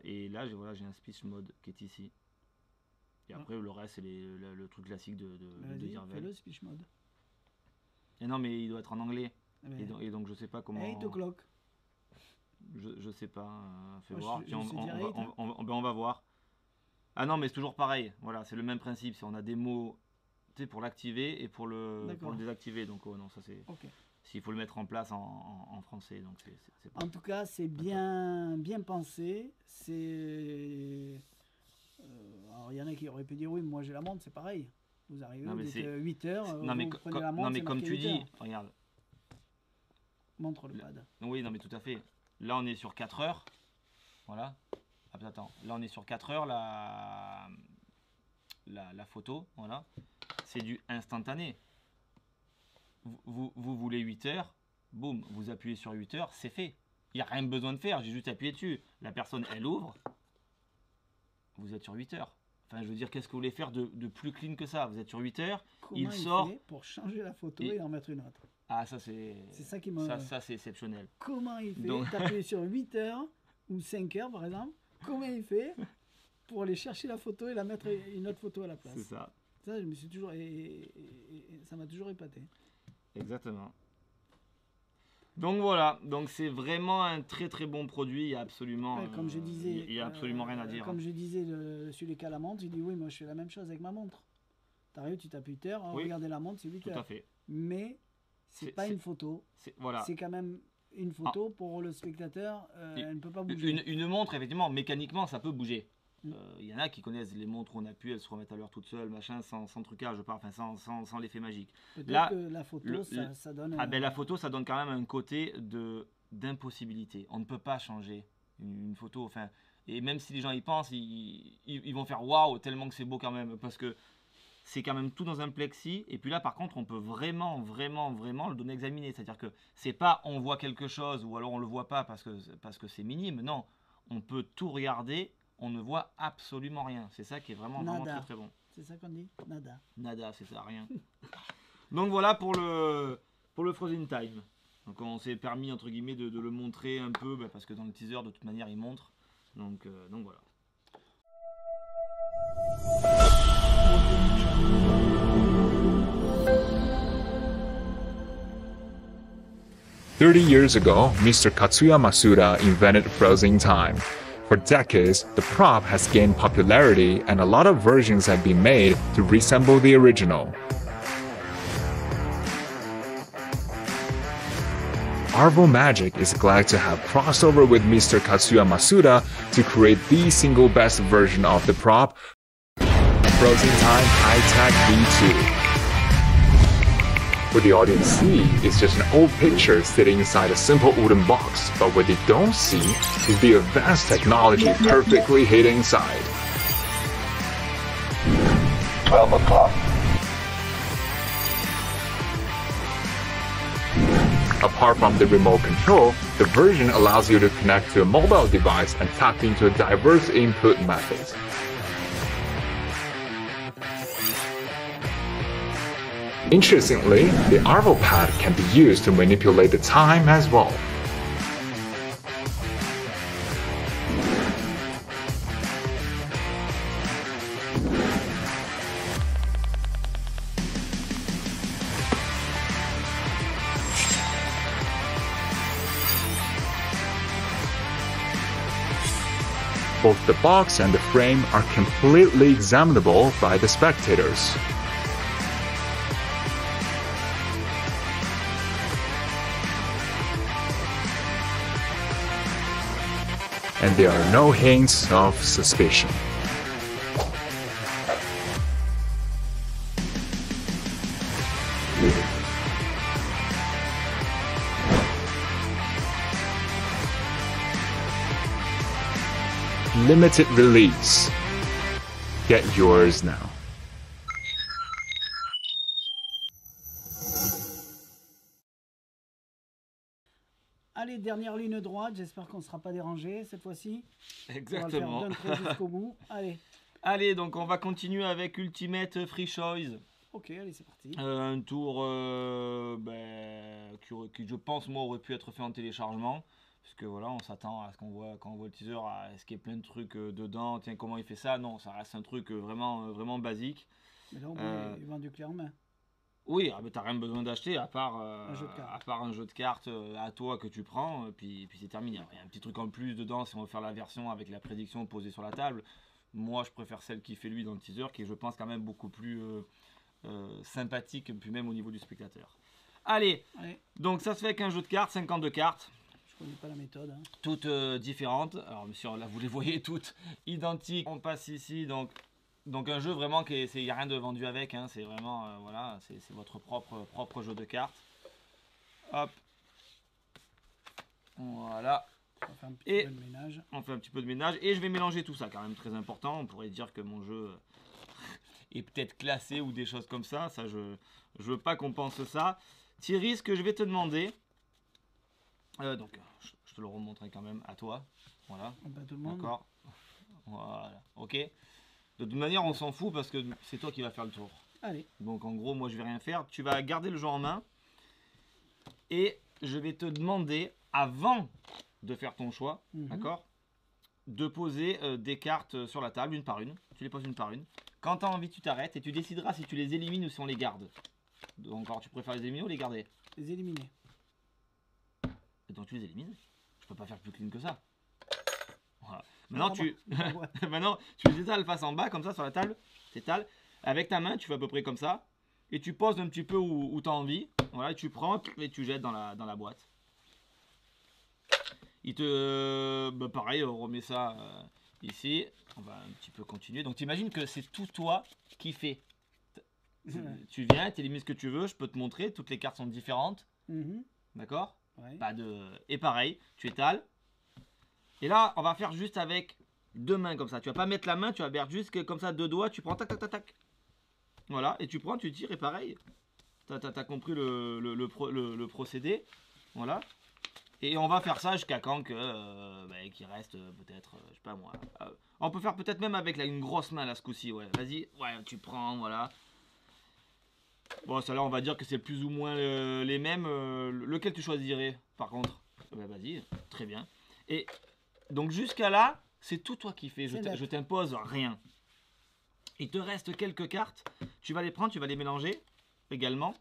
Et là j'ai un speech mode qui est ici. Et après le reste c'est le truc classique de Vas-y, Yarvel. fais le speech mode. Et non mais il doit être en anglais. Eh ben, Et donc je sais pas comment. 8 o'clock. Je sais pas, fais Moi, voir, je puis sais dire eight, hein. on va voir. Ah non, mais c'est toujours pareil, voilà, c'est le même principe, on a des mots pour l'activer et pour le D'accord. désactiver, donc oh, non, ça c'est, Ok. s'il faut le mettre en place en français, donc c'est pas... En tout cas, c'est bien pensé. Alors, il y en a qui auraient pu dire oui, mais moi j'ai la montre, c'est pareil. Vous arrivez, Non, vous mais dites c'est- 8 heures, Non, mais, vous prenez la montre, non, mais c'est comme marqué tu 8 dis, heures. regarde. Montre le pad. Oui, non, mais tout à fait. Là, on est sur 4 heures. Voilà. Ah, attends. Là, on est sur 4 heures, la photo. Voilà. C'est du instantané. Vous voulez 8 heures. Boum, vous appuyez sur 8 heures, c'est fait. Il n'y a rien besoin de faire. J'ai juste appuyé dessus. La personne, elle ouvre. Vous êtes sur 8 heures. Enfin, je veux dire, qu'est-ce que vous voulez faire de plus clean que ça? Vous êtes sur 8 heures. Comment Il sort. fait pour changer la photo Et- et en mettre une autre? Ah, ça, c'est. C'est ça qui me... Ça, c'est exceptionnel. Comment il fait Donc- d'appuyer sur 8 heures ou 5 heures par exemple? Comment il fait pour aller chercher la photo et la mettre une autre photo à la place? C'est ça. Ça, je me suis toujours... et ça m'a toujours épaté. Exactement. Donc voilà, donc c'est vraiment un très très bon produit, il y a absolument, Ouais, comme je disais, il y a absolument rien à dire. Comme je disais, celui qui a la montre, il dit oui, moi je fais la même chose avec ma montre. T'arrives, tu tapes 8 heures, Oui. regardez la montre, c'est 8 Tout heures. à fait. Mais C'est- c'est pas c'est- une photo, Voilà. c'est quand même une photo pour le spectateur, Et elle ne peut pas bouger. Une montre, effectivement, mécaniquement, ça peut bouger. Mm. Il y en a qui connaissent les montres où on appuie, elles se remettent à l'heure toutes seules, machin, sans trucage, je parle, enfin sans l'effet magique. Peut-être là, que la photo, ça donne... Ah ben la photo, ça donne quand même un côté d'impossibilité. On ne peut pas changer une photo, enfin, et même si les gens y pensent, ils vont faire waouh, tellement que c'est beau quand même, parce que c'est quand même tout dans un plexi. Et puis là, par contre, on peut vraiment le donner à examiner. C'est-à-dire que c'est pas on voit quelque chose ou alors on le voit pas parce que c'est minime. Non, on peut tout regarder, on ne voit absolument rien. C'est ça qui est vraiment Nada. très très bon. C'est ça qu'on dit? Nada. Nada, c'est ça, rien. Donc voilà pour le Frozen Time. Donc on s'est permis entre guillemets de le montrer un peu parce que dans le teaser de toute manière il montre. Donc voilà. Years ago, Mr. Katsuya Masuda invented frozen time. For decades, the prop has gained popularity and a lot of versions have been made to resemble the original. Arvo Magic is glad to have crossed over with Mr. Katsuya Masuda to create the single best version of the prop, Frozen Time High-Tech V2. What the audience see is just an old picture sitting inside a simple wooden box, but what they don't see is the advanced technology perfectly hidden inside. 12 o'clock. Apart from the remote control, the version allows you to connect to a mobile device and tap into a diverse input methods. Interestingly, the Arvo pad can be used to manipulate the time as well. Both the box and the frame are completely examinable by the spectators. And there are no hints of suspicion. Limited release. Get yours now. Allez, dernière ligne droite, j'espère qu'on ne sera pas dérangé cette fois-ci. On va le faire Exactement. d'un trait jusqu'au bout. Allez, Allez, donc on va continuer avec Ultimate Free Choice. ok, allez, c'est parti. Un tour qui, je pense, moi, aurait pu être fait en téléchargement. Parce que voilà, on s'attend à ce qu'on voit, quand on voit le teaser, à ce qu'il y ait plein de trucs dedans. Tiens, comment il fait ça? Non, ça reste un truc vraiment basique. Mais là, on peut vendre clé en main. Oui, mais t'as rien besoin d'acheter à part jeu de cartes. à part un jeu de cartes à toi que tu prends, puis c'est terminé. Il y a un petit truc en plus dedans si on veut faire la version avec la prédiction posée sur la table. Moi, je préfère celle qu'il fait lui dans le teaser, qui est, je pense, quand même beaucoup plus sympathique, puis même au niveau du spectateur. Allez, Allez, donc ça se fait avec un jeu de cartes, 52 cartes. je connais pas la méthode. Hein. Toutes différentes. Alors, monsieur, là, vous les voyez toutes identiques. On passe ici, donc Donc un jeu vraiment il n'y a rien de vendu avec, hein, c'est vraiment, voilà, c'est votre propre jeu de cartes. Hop. Voilà. On va faire un petit peu de ménage. On fait un petit peu de ménage et je vais mélanger tout ça, quand même très important. On pourrait dire que mon jeu est peut-être classé ou des choses comme ça. Ça, je veux pas qu'on pense ça. Thierry, ce que je vais te demander, donc je te le remontrerai quand même à toi. Voilà. Pas tout le monde. D'accord. Voilà. Ok. De toute manière, on s'en fout parce que c'est toi qui vas faire le tour. Allez. Donc en gros, moi je vais rien faire. Tu vas garder le jeu en main et je vais te demander, avant de faire ton choix, d'accord, de poser des cartes sur la table, une par une. Tu les poses une par une. Quand tu as envie, tu t'arrêtes et tu décideras si tu les élimines ou si on les garde. Donc alors, tu préfères les éliminer ou les garder? Les éliminer. Et donc tu les élimines. Je peux pas faire plus clean que ça. Voilà. Maintenant, tu les étales face en bas, comme ça, sur la table. T'étales. Avec ta main, tu fais à peu près comme ça. Et tu poses un petit peu où tu as envie. Voilà, et tu prends et tu jettes dans la boîte. Pareil, on remet ça ici. On va un petit peu continuer. Donc, t'imagines que c'est tout toi qui fais. Tu viens, tu élimines ce que tu veux. Je peux te montrer. Toutes les cartes sont différentes. D'accord? Pas de... Et pareil, tu étales. Et là, on va faire juste avec deux mains comme ça. Tu vas pas mettre la main, tu vas faire juste comme ça, deux doigts. Tu prends tac, tac, tac, tac. Voilà, et tu prends, tu tires et pareil. T'as compris le procédé. Voilà. Et on va faire ça jusqu'à quand qu'il reste peut-être, je sais pas moi. On peut faire peut-être même avec une grosse main là ce coup-ci. Ouais, vas-y, ouais, tu prends, voilà. Bon, ça là, on va dire que c'est plus ou moins les mêmes. Lequel tu choisirais par contre? Vas-y, très bien. Et donc jusqu'à là, c'est tout toi qui fais. Je t'impose rien. Il te reste quelques cartes. Tu vas les prendre, tu vas les mélanger également.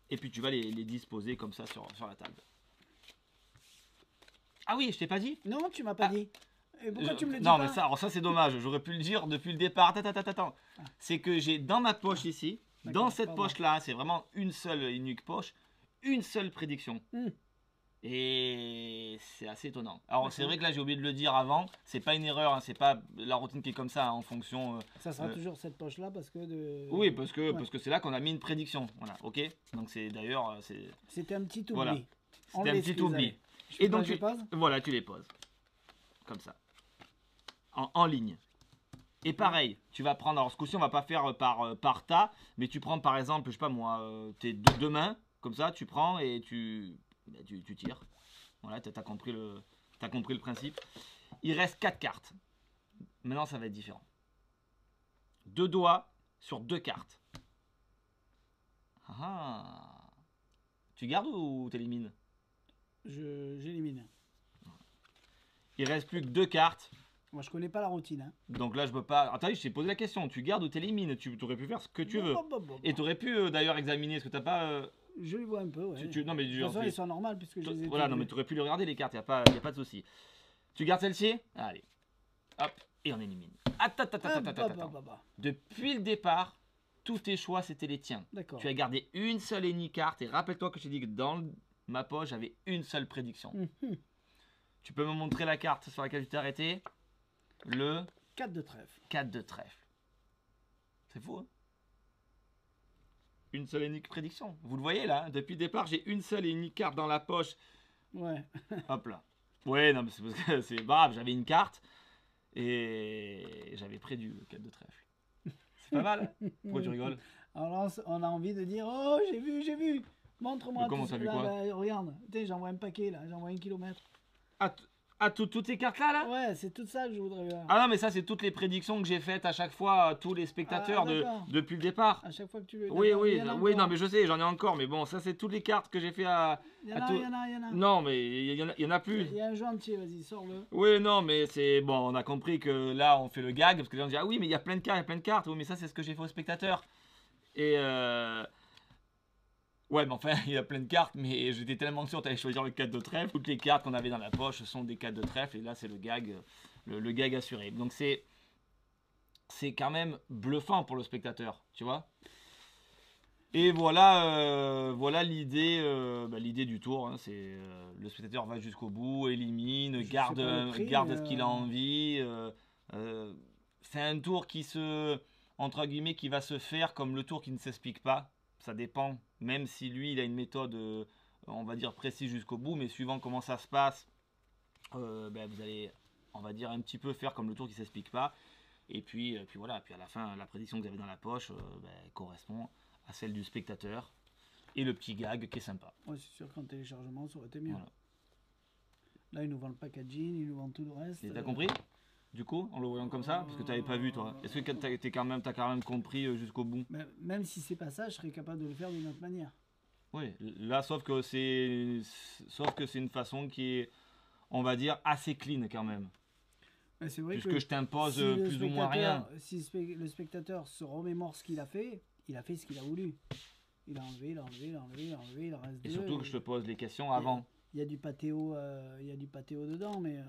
Et puis tu vas les disposer comme ça sur la table. Ah oui, je t'ai pas dit? Non, tu m'as pas dit. Et pourquoi tu me le dis non, pas? mais ça c'est dommage. J'aurais pu le dire depuis le départ. Attends. C'est que j'ai dans ma poche ici, dans cette poche-là, c'est vraiment une seule et unique poche, une seule prédiction. Et c'est assez étonnant. Alors c'est vrai que là j'ai oublié de le dire avant, c'est pas une erreur, hein, c'est pas la routine qui est comme ça, hein, en fonction... ça sera toujours cette poche-là parce que... Oui, parce que c'est là qu'on a mis une prédiction. Voilà, ok. Donc c'est d'ailleurs... C'était un petit oubli. Voilà. C'était un petit oubli. Et donc voilà, tu les poses. Comme ça. En ligne. Et pareil, tu vas prendre... Alors ce coup-ci on va pas faire par tas, mais tu prends par exemple, je sais pas moi, tes deux mains, comme ça, tu prends et tu tires. Voilà, tu as compris le principe. Il reste 4 cartes. Maintenant, ça va être différent. 2 doigts sur 2 cartes. Tu gardes ou t'élimines? J'élimine. Il reste plus que 2 cartes. Moi, je connais pas la routine. Hein. Donc là, je peux pas... Attends, je t'ai posé la question. Tu gardes ou t'élimines? Tu aurais pu faire ce que tu veux. Et tu aurais pu d'ailleurs examiner. Est-ce que t'as pas... Je les vois un peu, ouais. Non, mais, de toute façon, ils sont normales puisque je les ai... Voilà, non, mais tu aurais pu les regarder, les cartes. Il n'y a pas de souci. Tu gardes celle-ci? Allez. Hop. Et on élimine. Attends. Depuis le départ, tous tes choix, c'était les tiens. D'accord. Tu as gardé une seule et unique carte. Et rappelle-toi que je t'ai dit que dans ma poche, j'avais une seule prédiction. Tu peux me montrer la carte sur laquelle tu t'es arrêté? Le 4 de trèfle. 4 de trèfle. C'est fou, hein? Une seule et unique prédiction. Vous le voyez là, hein, depuis le départ, j'ai une seule et unique carte dans la poche. Ouais. Hop là. Ouais, non, mais c'est parce que c'est grave, j'avais une carte et j'avais prédit le 4 de trèfle. C'est pas mal, hein? Pourquoi tu rigoles? Alors là, on a envie de dire, oh, j'ai vu. Montre-moi. Comment t'as vu quoi? Là, regarde, j'envoie un paquet là, j'envoie 1 kilomètre. Toutes ces cartes là? Ouais, c'est tout ça que je voudrais voir. Ah non, mais ça, c'est toutes les prédictions que j'ai faites à chaque fois à tous les spectateurs depuis le départ. À chaque fois que tu veux. Oui, non, mais je sais, j'en ai encore, mais bon, ça, c'est toutes les cartes que j'ai fait à. Il y en a. Non, mais il y en a plus. Il y a un jeu entier, vas-y, sors-le. Oui, non, mais c'est bon, on a compris que là, on fait le gag, parce que les gens disent, ah oui, mais il y a plein de cartes, Oui, mais ça, c'est ce que j'ai fait aux spectateurs. Et ouais, mais enfin, il y a plein de cartes, mais j'étais tellement sûr que tu allais choisir le 4 de trèfle. Toutes les cartes qu'on avait dans la poche sont des 4 de trèfle, et là, c'est le gag, le gag assuré. Donc, c'est quand même bluffant pour le spectateur, tu vois. Et voilà l'idée du tour. Hein, c'est le spectateur va jusqu'au bout, élimine, garde ce qu'il a envie. c'est un tour qui se, entre guillemets, qui va se faire comme le tour qui ne s'explique pas. Ça dépend, même si lui, il a une méthode, on va dire, précise jusqu'au bout, mais suivant comment ça se passe, vous allez, on va dire, un petit peu faire comme le tour qui ne s'explique pas. Et puis voilà, puis à la fin, la prédiction que vous avez dans la poche correspond à celle du spectateur. Et le petit gag qui est sympa. Ouais, c'est sûr qu'en téléchargement, ça aurait été mieux. Voilà. Là, ils nous vendent le packaging, ils nous vendent tout le reste. Et t'as compris du coup, en le voyant comme ça? Parce que tu n'avais pas vu, toi. Est-ce que t'as quand même compris jusqu'au bout? Même si c'est pas ça, je serais capable de le faire d'une autre manière. Oui, là, sauf que c'est une façon qui est, on va dire, assez clean quand même. Mais c'est vrai puisque que je t'impose si plus ou moins rien. Si le spectateur se remémore ce qu'il a fait ce qu'il a voulu. Il a enlevé, il en reste deux. Et surtout que je te pose les questions avant. Il y a du patéo, dedans, mais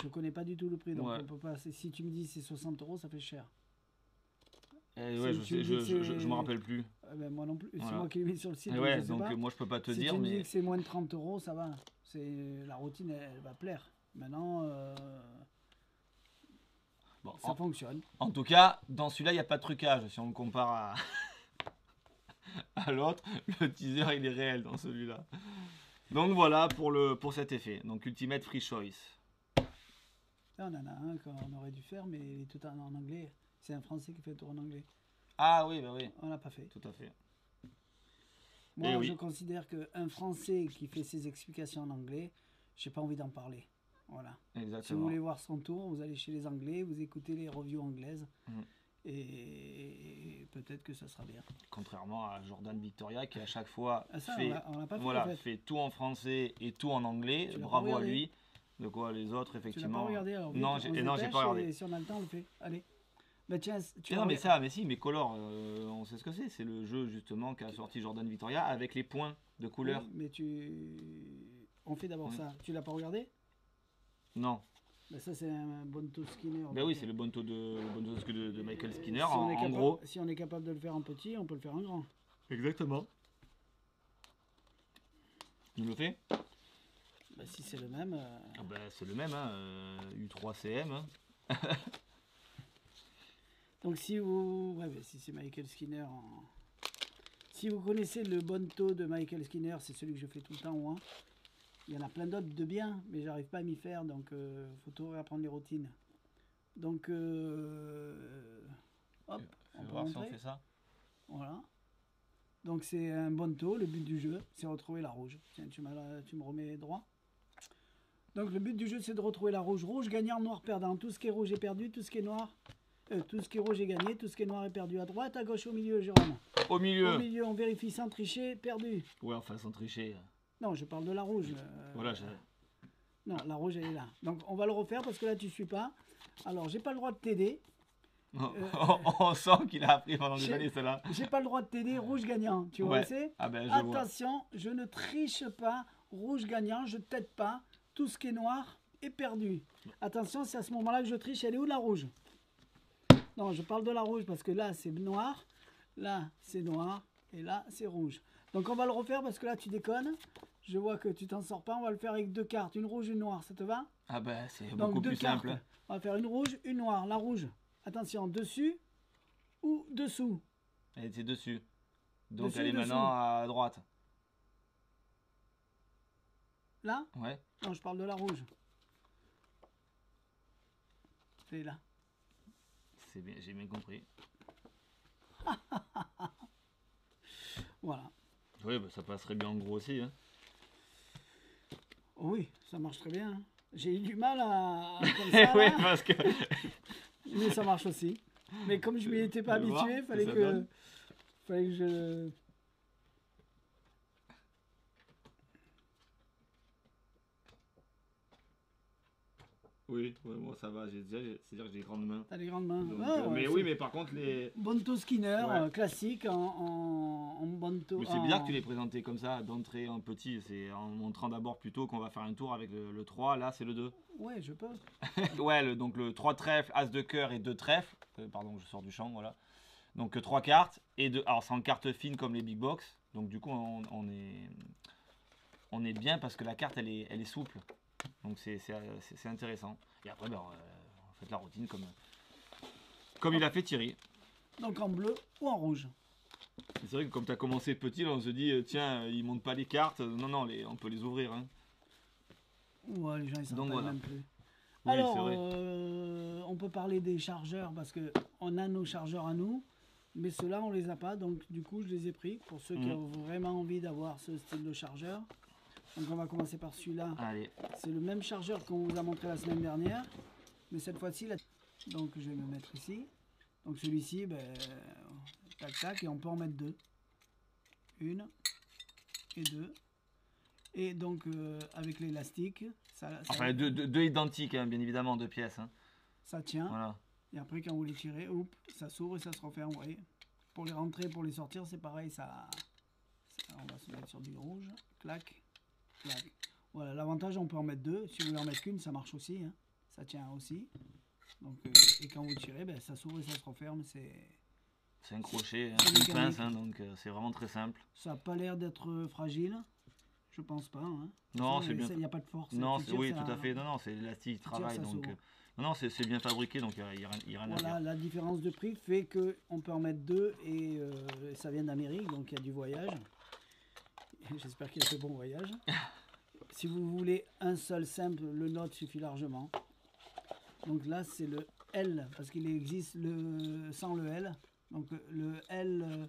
je connais pas du tout le prix, donc on peut pas. Si tu me dis c'est 60 €, ça fait cher. Ouais, je me rappelle plus. Moi non plus. Voilà. C'est moi qui l'ai mis sur le site. Ouais, donc moi je peux pas te dire. Si tu me mais... dis que c'est moins de 30 €, ça va. La routine, elle va plaire. Maintenant, bon, ça fonctionne. En tout cas, dans celui-là, il n'y a pas de trucage. Si on le compare à l'autre, le teaser il est réel dans celui-là. Donc voilà pour cet effet. Donc Ultimate Free Choice. Là, on en a un qu'on aurait dû faire, mais il est tout en anglais. C'est un Français qui fait le tour en anglais. Ah oui, bah oui. On l'a pas fait. Tout à fait. Moi, je considère qu'un Français qui fait ses explications en anglais, j'ai pas envie d'en parler. Voilà. Exactement. Si vous voulez voir son tour, vous allez chez les Anglais, vous écoutez les reviews anglaises. Et peut-être que ça sera bien. Contrairement à Jordan Victoria qui à chaque fois fait tout en français et tout en anglais. Bravo à lui. De quoi les autres, effectivement. Tu l'as pas regardé alors? Non, j'ai pas regardé. Si on a le temps, on le fait. Allez. Tiens, mais Color, on sait ce que c'est. C'est le jeu justement qu'a sorti Jordan Victoria avec les points de couleur. Oui, mais on fait d'abord ça. Tu l'as pas regardé? Non. Ça c'est un Bonto Skinner. Oui, c'est le Bonto de Michael Skinner en gros. Si on est capable de le faire en petit, on peut le faire en grand. Exactement. Tu me le fais? Si c'est le même. C'est le même, U3CM. Donc si c'est Michael Skinner. Si vous connaissez le Bonto de Michael Skinner, c'est celui que je fais tout le temps au 1. Il y en a plein d'autres de bien, mais j'arrive pas à m'y faire, donc faut tout réapprendre les routines. Donc hop, on va voir si on fait ça. Voilà. Donc c'est un Bonto, le but du jeu, c'est retrouver la rouge. Tiens, tu me remets droit. Donc le but du jeu, c'est de retrouver la rouge. Rouge gagnant, noir perdant. Tout ce qui est rouge est perdu, tout ce qui est noir... tout ce qui est rouge est gagné, tout ce qui est noir est perdu. À droite, à gauche, au milieu, Jérôme. Au milieu. Au milieu, on vérifie sans tricher, perdu. Ouais, enfin sans tricher. Non, je parle de la rouge. Voilà, non, la rouge, elle est là. Donc on va le refaire parce que là, tu suis pas. Alors, j'ai pas le droit de t'aider. On sent qu'il a appris pendant des années cela. J'ai pas le droit de t'aider, rouge gagnant. Tu vois, c'est attention, je ne triche pas. Rouge gagnant, je t'aide pas. Tout ce qui est noir est perdu. Attention, c'est à ce moment-là que je triche. Elle est où la rouge? Non, je parle de la rouge parce que là, c'est noir. Là, c'est noir. Et là, c'est rouge. Donc, on va le refaire parce que là, tu déconnes. Je vois que tu t'en sors pas. On va le faire avec 2 cartes. Une rouge, une noire. Ça te va? C'est beaucoup plus simple. On va faire une rouge, une noire. La rouge. Attention, dessus ou dessous? Elle était dessus. Donc, elle est maintenant à droite. Là? Ouais. Non, je parle de la rouge. C'est là. C'est bien, j'ai bien compris. Voilà. Oui, ça passerait bien en gros aussi. Hein. Oui, ça marche très bien. Hein. J'ai eu du mal à comme ça, oui, parce que... Mais ça marche aussi. Mais comme je m'y étais pas habitué, il fallait que je... Oui, moi ça va, c'est-à-dire que j'ai grandes mains. T'as des grandes mains. Donc, mais par contre les... Bonto Skinner, classique en Bonto. Mais c'est bizarre que tu l'aies présenté comme ça, d'entrée en petit, c'est en montrant d'abord plutôt qu'on va faire un tour avec le 3, là c'est le 2. Ouais, je peux. Donc le 3 trèfles, As de cœur et 2 trèfles, pardon je sors du champ, voilà. Donc 3 cartes, alors c'est en carte fine comme les big box, donc du coup on est bien parce que la carte elle est souple. Donc c'est intéressant. Et après, ben, on fait la routine comme il a fait Thierry. Donc en bleu ou en rouge. C'est vrai que comme tu as commencé petit, là, on se dit, tiens, ils montent pas les cartes. Non, non, on peut les ouvrir. Hein. Ouais, les gens ils savent Donc, pas voilà. même plus. Oui, Alors, c'est vrai. on peut parler des chargeurs parce que on a nos chargeurs à nous, mais ceux-là on les a pas, donc du coup je les ai pris pour ceux qui ont vraiment envie d'avoir ce style de chargeur. Donc on va commencer par celui-là. Allez, C'est le même chargeur qu'on vous a montré la semaine dernière, mais cette fois-ci, donc je vais me mettre ici. Donc celui-ci, ben, tac tac, et on peut en mettre deux. Une et deux. Et donc avec l'élastique, enfin, deux identiques, hein, bien évidemment, 2 pièces. Hein. ça tient. Voilà. Et après, quand vous les tirez, hop, ça s'ouvre et ça se referme. Vous voyez. Pour les rentrer, pour les sortir, c'est pareil. On va se mettre sur du rouge. Clac, clac. Voilà, l'avantage, on peut en mettre deux. Si vous voulez en mettre qu'une, ça marche aussi. Hein. Ça tient aussi. Donc, et quand vous tirez, ben, ça s'ouvre et ça se referme. C'est un crochet, c'est une mécanique. pince, hein, donc c'est vraiment très simple. Ça n'a pas l'air d'être fragile. Je pense pas. Hein. Non, c'est bien. Il n'y a pas de force. Non, Tu tires, oui, ça- tout à fait. Non, non, c'est l'élastique qui tu tires, travaille. ça Donc, s'ouvre. non, c'est bien fabriqué, donc il n'y a rien à dire. Voilà, la différence de prix fait qu'on peut en mettre deux et ça vient d'Amérique, donc il y a du voyage. J'espère qu'il a fait bon voyage. Si vous voulez un seul simple, le Note suffit largement. Donc là, c'est le L, parce qu'il existe sans le L. Donc le L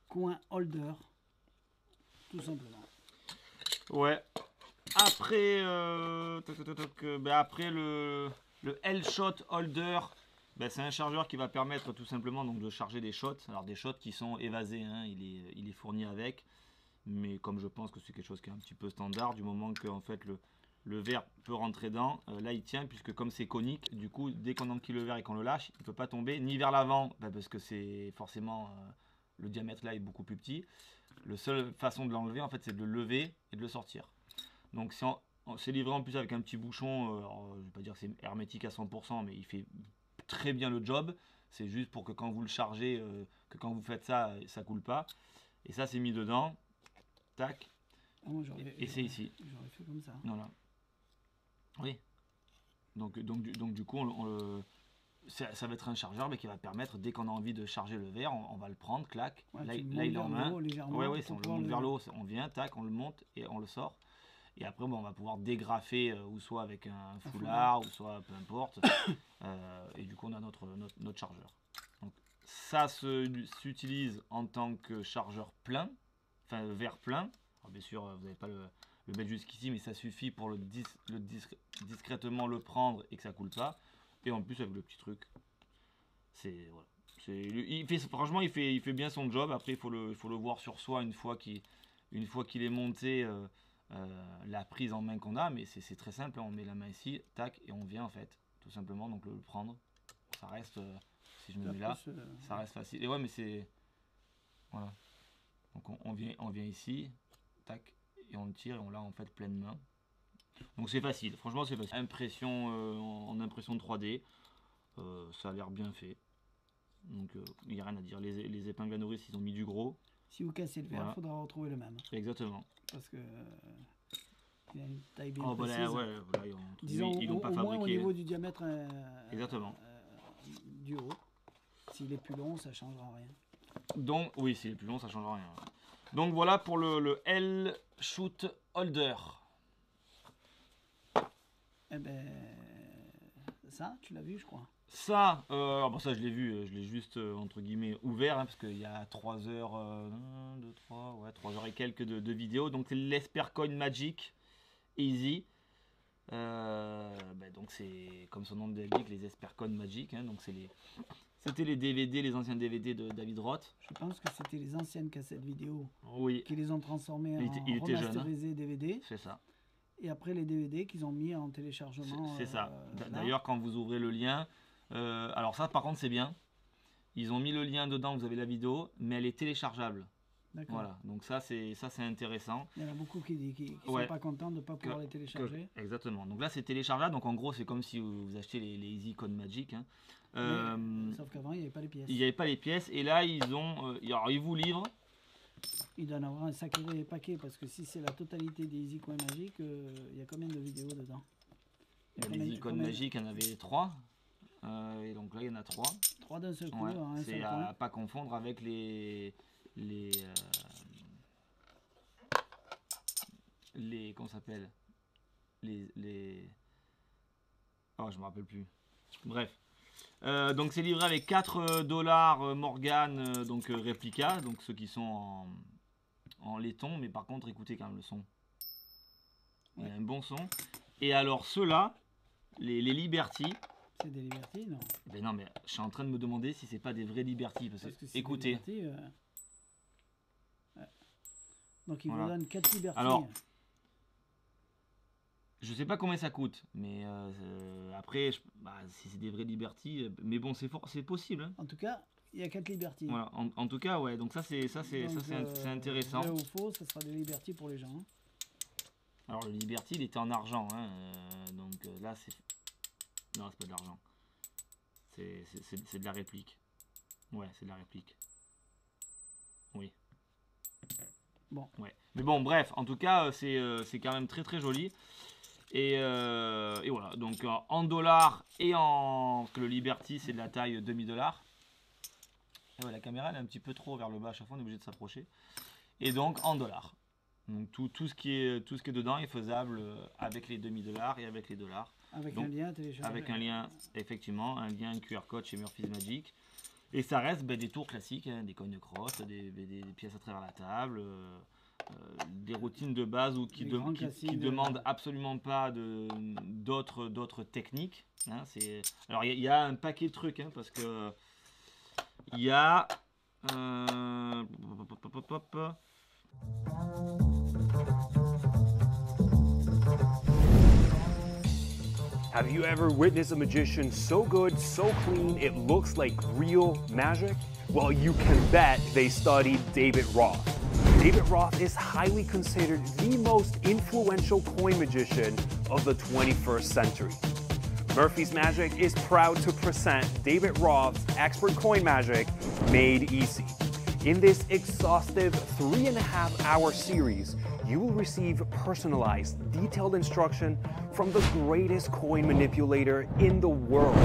coin holder, tout simplement. Ouais. Après, après le L-Shot Holder, ben, c'est un chargeur qui va permettre tout simplement donc, de charger des shots. Alors des shots qui sont évasés, hein, il est fourni avec. Mais comme je pense que c'est quelque chose qui est un petit peu standard, du moment que en fait, le verre peut rentrer dedans, là il tient, puisque comme c'est conique, du coup dès qu'on enquille le verre et qu'on le lâche, il ne peut pas tomber ni vers l'avant, ben, parce que c'est forcément le diamètre là est beaucoup plus petit. La seule façon de l'enlever en fait c'est de le lever et de le sortir. Donc c'est livré en plus avec un petit bouchon, alors, je ne vais pas dire que c'est hermétique à 100%, mais il fait très bien le job. C'est juste pour que quand vous le chargez, que quand vous faites ça, ça coule pas. Et ça c'est mis dedans, tac, Ah, moi, et c'est ici. J'aurais fait comme ça. Voilà. Oui. Donc du coup, ça va être un chargeur mais qui va permettre, dès qu'on a envie de charger le verre, on va le prendre, clac. Ouais, là tu le il est montes en vers le main. haut légèrement Ouais, pour on le pouvoir monte vers le haut, on vient, tac, on le monte et on le sort. Et après, bon, on va pouvoir dégrafer, ou soit avec un foulard, ou soit peu importe. Et du coup, on a notre chargeur. Donc, ça s'utilise en tant que chargeur plein, enfin verre plein. Alors, bien sûr, vous n'avez pas le mettre jusqu'ici, mais ça suffit pour discrètement le prendre et que ça coule pas. Et en plus, avec le petit truc, c'est voilà. Franchement, il fait bien son job. Après, il faut le voir sur soi une fois qu'il est monté. La prise en main qu'on a, mais c'est très simple, hein. On met la main ici, tac, et on vient en fait, tout simplement, donc le prendre, ça reste, si je me mets là, ça reste facile, et ouais, mais c'est, voilà, donc on vient ici, tac, et on le tire, et on l'a en fait pleine main, donc c'est facile, franchement c'est facile, en impression 3D, ça a l'air bien fait, donc il n'y a rien à dire, les épingles à nourrice, ils ont mis du gros. Si vous cassez le verre, il Voilà. faudra retrouver le même. Exactement. Parce que il a une taille bien Oh, précise. voilà, ouais, voilà, Disons, ils l'ont pas au moins au fabriqué. niveau du diamètre Exactement. du haut. S'il est plus long, ça ne changera rien. Donc, oui, s'il est plus long, ça ne changera rien. Donc voilà pour le L-Shoot Holder. Eh ben, ça, tu l'as vu, je crois. Ça, bon, ça je l'ai vu, je l'ai juste entre guillemets ouvert, hein, parce qu'il y a 3 heures, 1, 2, 3, ouais, 3 heures et quelques de vidéos. Donc c'est l'Espercoin Magic Easy. Donc c'est comme son nom l'indique, les Espercoin Magic. Hein, donc c'était les DVD, les anciens DVD de David Roth. Je pense que c'était les anciennes cassettes vidéo Oui, qui les ont transformées Il en était jeune, hein. remasterisés DVD. c'est ça. Et après les DVD qu'ils ont mis en téléchargement. C'est ça. là. D'ailleurs, quand vous ouvrez le lien, alors ça par contre c'est bien. Ils ont mis le lien dedans, vous avez la vidéo, mais elle est téléchargeable. D'accord. Voilà, donc ça c'est intéressant. Il y en a beaucoup qui Ouais. sont pas contents de ne pas pouvoir les télécharger. Exactement. Donc là c'est téléchargeable, donc en gros c'est comme si vous achetez les EasyCon Magic. Hein. Sauf qu'avant il n'y avait pas les pièces. Il n'y avait pas les pièces et là ils ont, alors ils vous livrent. Il doit en avoir un sacré paquet parce que si c'est la totalité des Easy Coin Magic, il y a combien de vidéos dedans? Les icônes magiques, il y en avait 3. Et donc là, il y en a 3. 3 d'un seul coup. Ouais, Hein, c'est à pas confondre avec les comment ça s'appelle oh, je me rappelle plus. Bref. Donc c'est livré avec 4$ Morgan, donc réplica, donc ceux qui sont en laiton, mais par contre écoutez quand même le son. Il y a un bon son. Et alors ceux-là, les Liberty. C'est des Liberty, non? Ben non, mais je suis en train de me demander si c'est pas des vrais Liberty. Parce que écoutez. Liberty, ouais. Donc il vous Voilà. donne 4 Liberty. Alors, je sais pas combien ça coûte, mais après, si c'est des vrais Liberty, mais bon, c'est possible. Hein. En tout cas, il y a 4 Liberty. Voilà, en tout cas, ouais. Donc ça, c'est intéressant. Vrai ou faux, ça sera des Liberty pour les gens. Hein. Alors le Liberty, il était en argent, hein, donc là, c'est non, c'est pas de l'argent. C'est de la réplique. Ouais, c'est de la réplique. Oui. Bon. Ouais. Mais bon, bref, en tout cas, c'est quand même très très joli. Et voilà, donc en dollars et en... Parce que le Liberty, c'est de la taille $2,000. Et ouais, la caméra, elle est un petit peu trop vers le bas, à chaque fois, on est obligé de s'approcher. Et donc en dollars. Donc tout ce qui est dedans est faisable avec les $2,000 et avec les dollars. Avec donc, un lien téléchargé. Avec un lien, effectivement, un lien QR code chez Murphy's Magic. Et ça reste des tours classiques, hein, des coins de crosse, des pièces à travers la table, des routines de base ou qui demandent absolument pas d'autres techniques. Hein, alors il y a un paquet de trucs, hein, parce que il y a... Have you ever witnessed a magician so good, so clean, it looks like real magic? Well, you can bet they studied David Roth. David Roth is highly considered the most influential coin magician of the 21st century. Murphy's Magic is proud to present David Roth's Expert Coin Magic Made Easy. In this exhaustive 3.5-hour series, you will receive personalized, detailed instruction from the greatest coin manipulator in the world.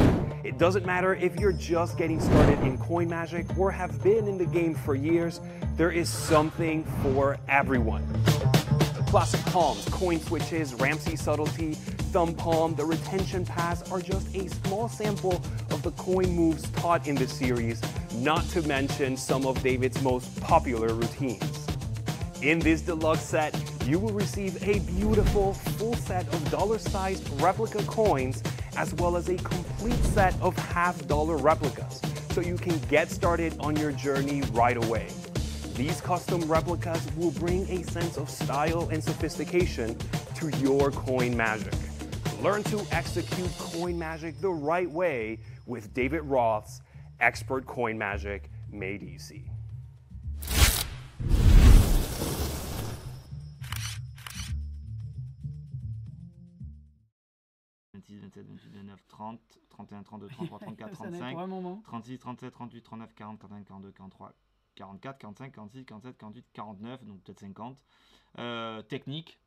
It doesn't matter if you're just getting started in coin magic or have been in the game for years, there is something for everyone. Classic palms, coin switches, Ramsey subtlety, thumb palm, the retention pass are just a small sample of the coin moves taught in this series, not to mention some of David's most popular routines. In this deluxe set, you will receive a beautiful full set of dollar-sized replica coins, as well as a complete set of half-dollar replicas, so you can get started on your journey right away. These custom replicas will bring a sense of style and sophistication to your coin magic. Learn to execute coin magic the right way with David Roth's Expert Coin Magic Made Easy. 27, 28, 29, 30, 31, 32, 33, 34, 35, 36, 37, 38, 39, 40, 41, 42, 43, 44, 45, 46, 47, 48, 49, donc peut-être 50. Techniques,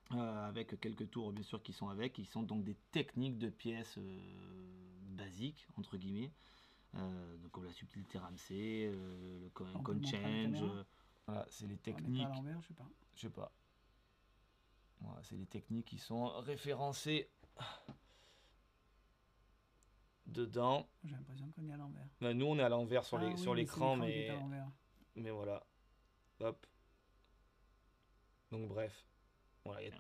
avec quelques tours bien sûr qui sont avec, qui sont donc des techniques de pièces basiques, entre guillemets, donc comme la subtilité Ramsey, le coin change, voilà, c'est les techniques. Je sais pas. Voilà, c'est les techniques qui sont référencées dedans. J'ai l'impression qu'on est à l'envers. Ben, nous on est à l'envers sur l'écran, mais voilà. Hop. Donc bref. Voilà.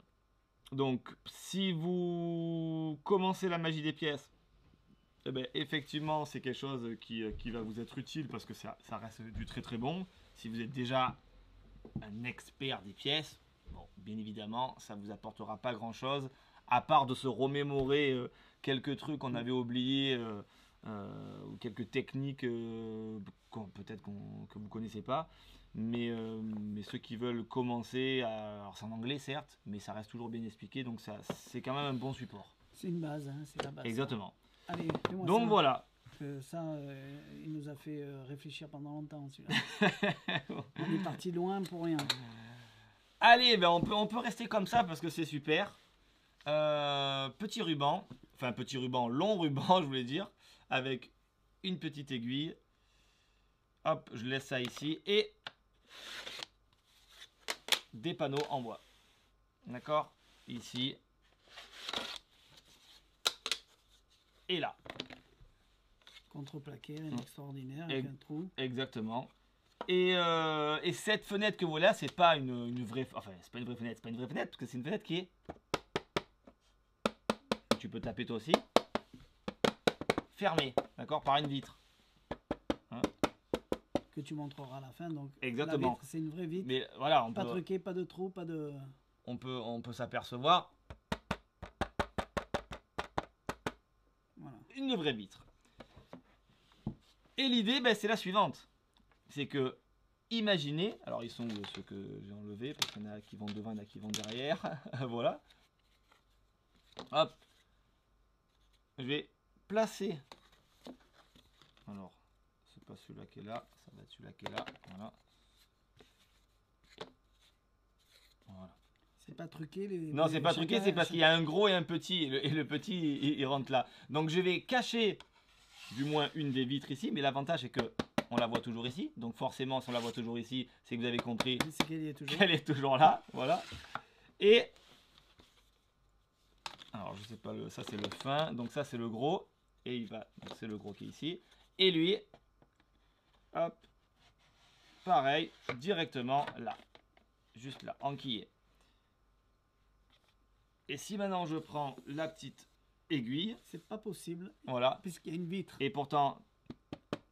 Donc si vous commencez la magie des pièces, eh ben, effectivement c'est quelque chose qui va vous être utile parce que ça reste du très très bon. Si vous êtes déjà un expert des pièces, bon, bien évidemment, ça ne vous apportera pas grand-chose, à part de se remémorer quelques trucs qu'on avait oubliés, ou quelques techniques peut-être que vous ne connaissez pas. Mais ceux qui veulent commencer, alors c'est en anglais certes, mais ça reste toujours bien expliqué, donc c'est quand même un bon support. C'est une base, hein, c'est la base. Exactement. Allez, donc ça, voilà. Ça, il nous a fait réfléchir pendant longtemps, celui-là. On est parti loin pour rien. Allez, ben on peut rester comme ça parce que c'est super. Petit ruban, enfin petit ruban, long ruban, je voulais dire, avec une petite aiguille. Hop, je laisse ça ici et des panneaux en bois. D'accord? Ici. Et là. Contreplaqué, rien d'extraordinaire, avec un trou. Exactement. Et cette fenêtre que voilà, c'est pas une vraie... Enfin, c'est pas une vraie fenêtre. C'est pas une vraie fenêtre, parce que c'est une fenêtre qui est... Tu peux taper toi aussi. Fermée, d'accord? Par une vitre. Hein? Que tu montreras à la fin, donc. Exactement. C'est une vraie vitre. Mais voilà, pas truqué, pas de trou, pas de... On peut s'apercevoir. Voilà. Une vraie vitre. Et l'idée, ben, c'est la suivante. C'est que, imaginez, alors ils sont où ceux que j'ai enlevés, parce qu'il y en a qui vont devant, il y en a qui vont derrière. Voilà. Hop. Je vais placer. Alors, c'est pas celui-là qui est là, ça va être celui-là qui est là. Voilà. Voilà. C'est pas truqué les... Non, c'est pas truqué, c'est parce qu'il y a un gros et un petit, et le petit, il rentre là. Donc je vais cacher, du moins une des vitres ici, mais l'avantage c'est que on la voit toujours ici. Donc forcément, si on la voit toujours ici, c'est que vous avez compris qu'elle est toujours là. Voilà. Et... Alors je sais pas, ça c'est le fin, donc ça c'est le gros, et il va, donc c'est le gros qui est ici. Et lui, hop, pareil, directement là. Juste là, enquillé. Et si maintenant je prends la petite aiguille, c'est pas possible. Voilà. Puisqu'il y a une vitre. Et pourtant,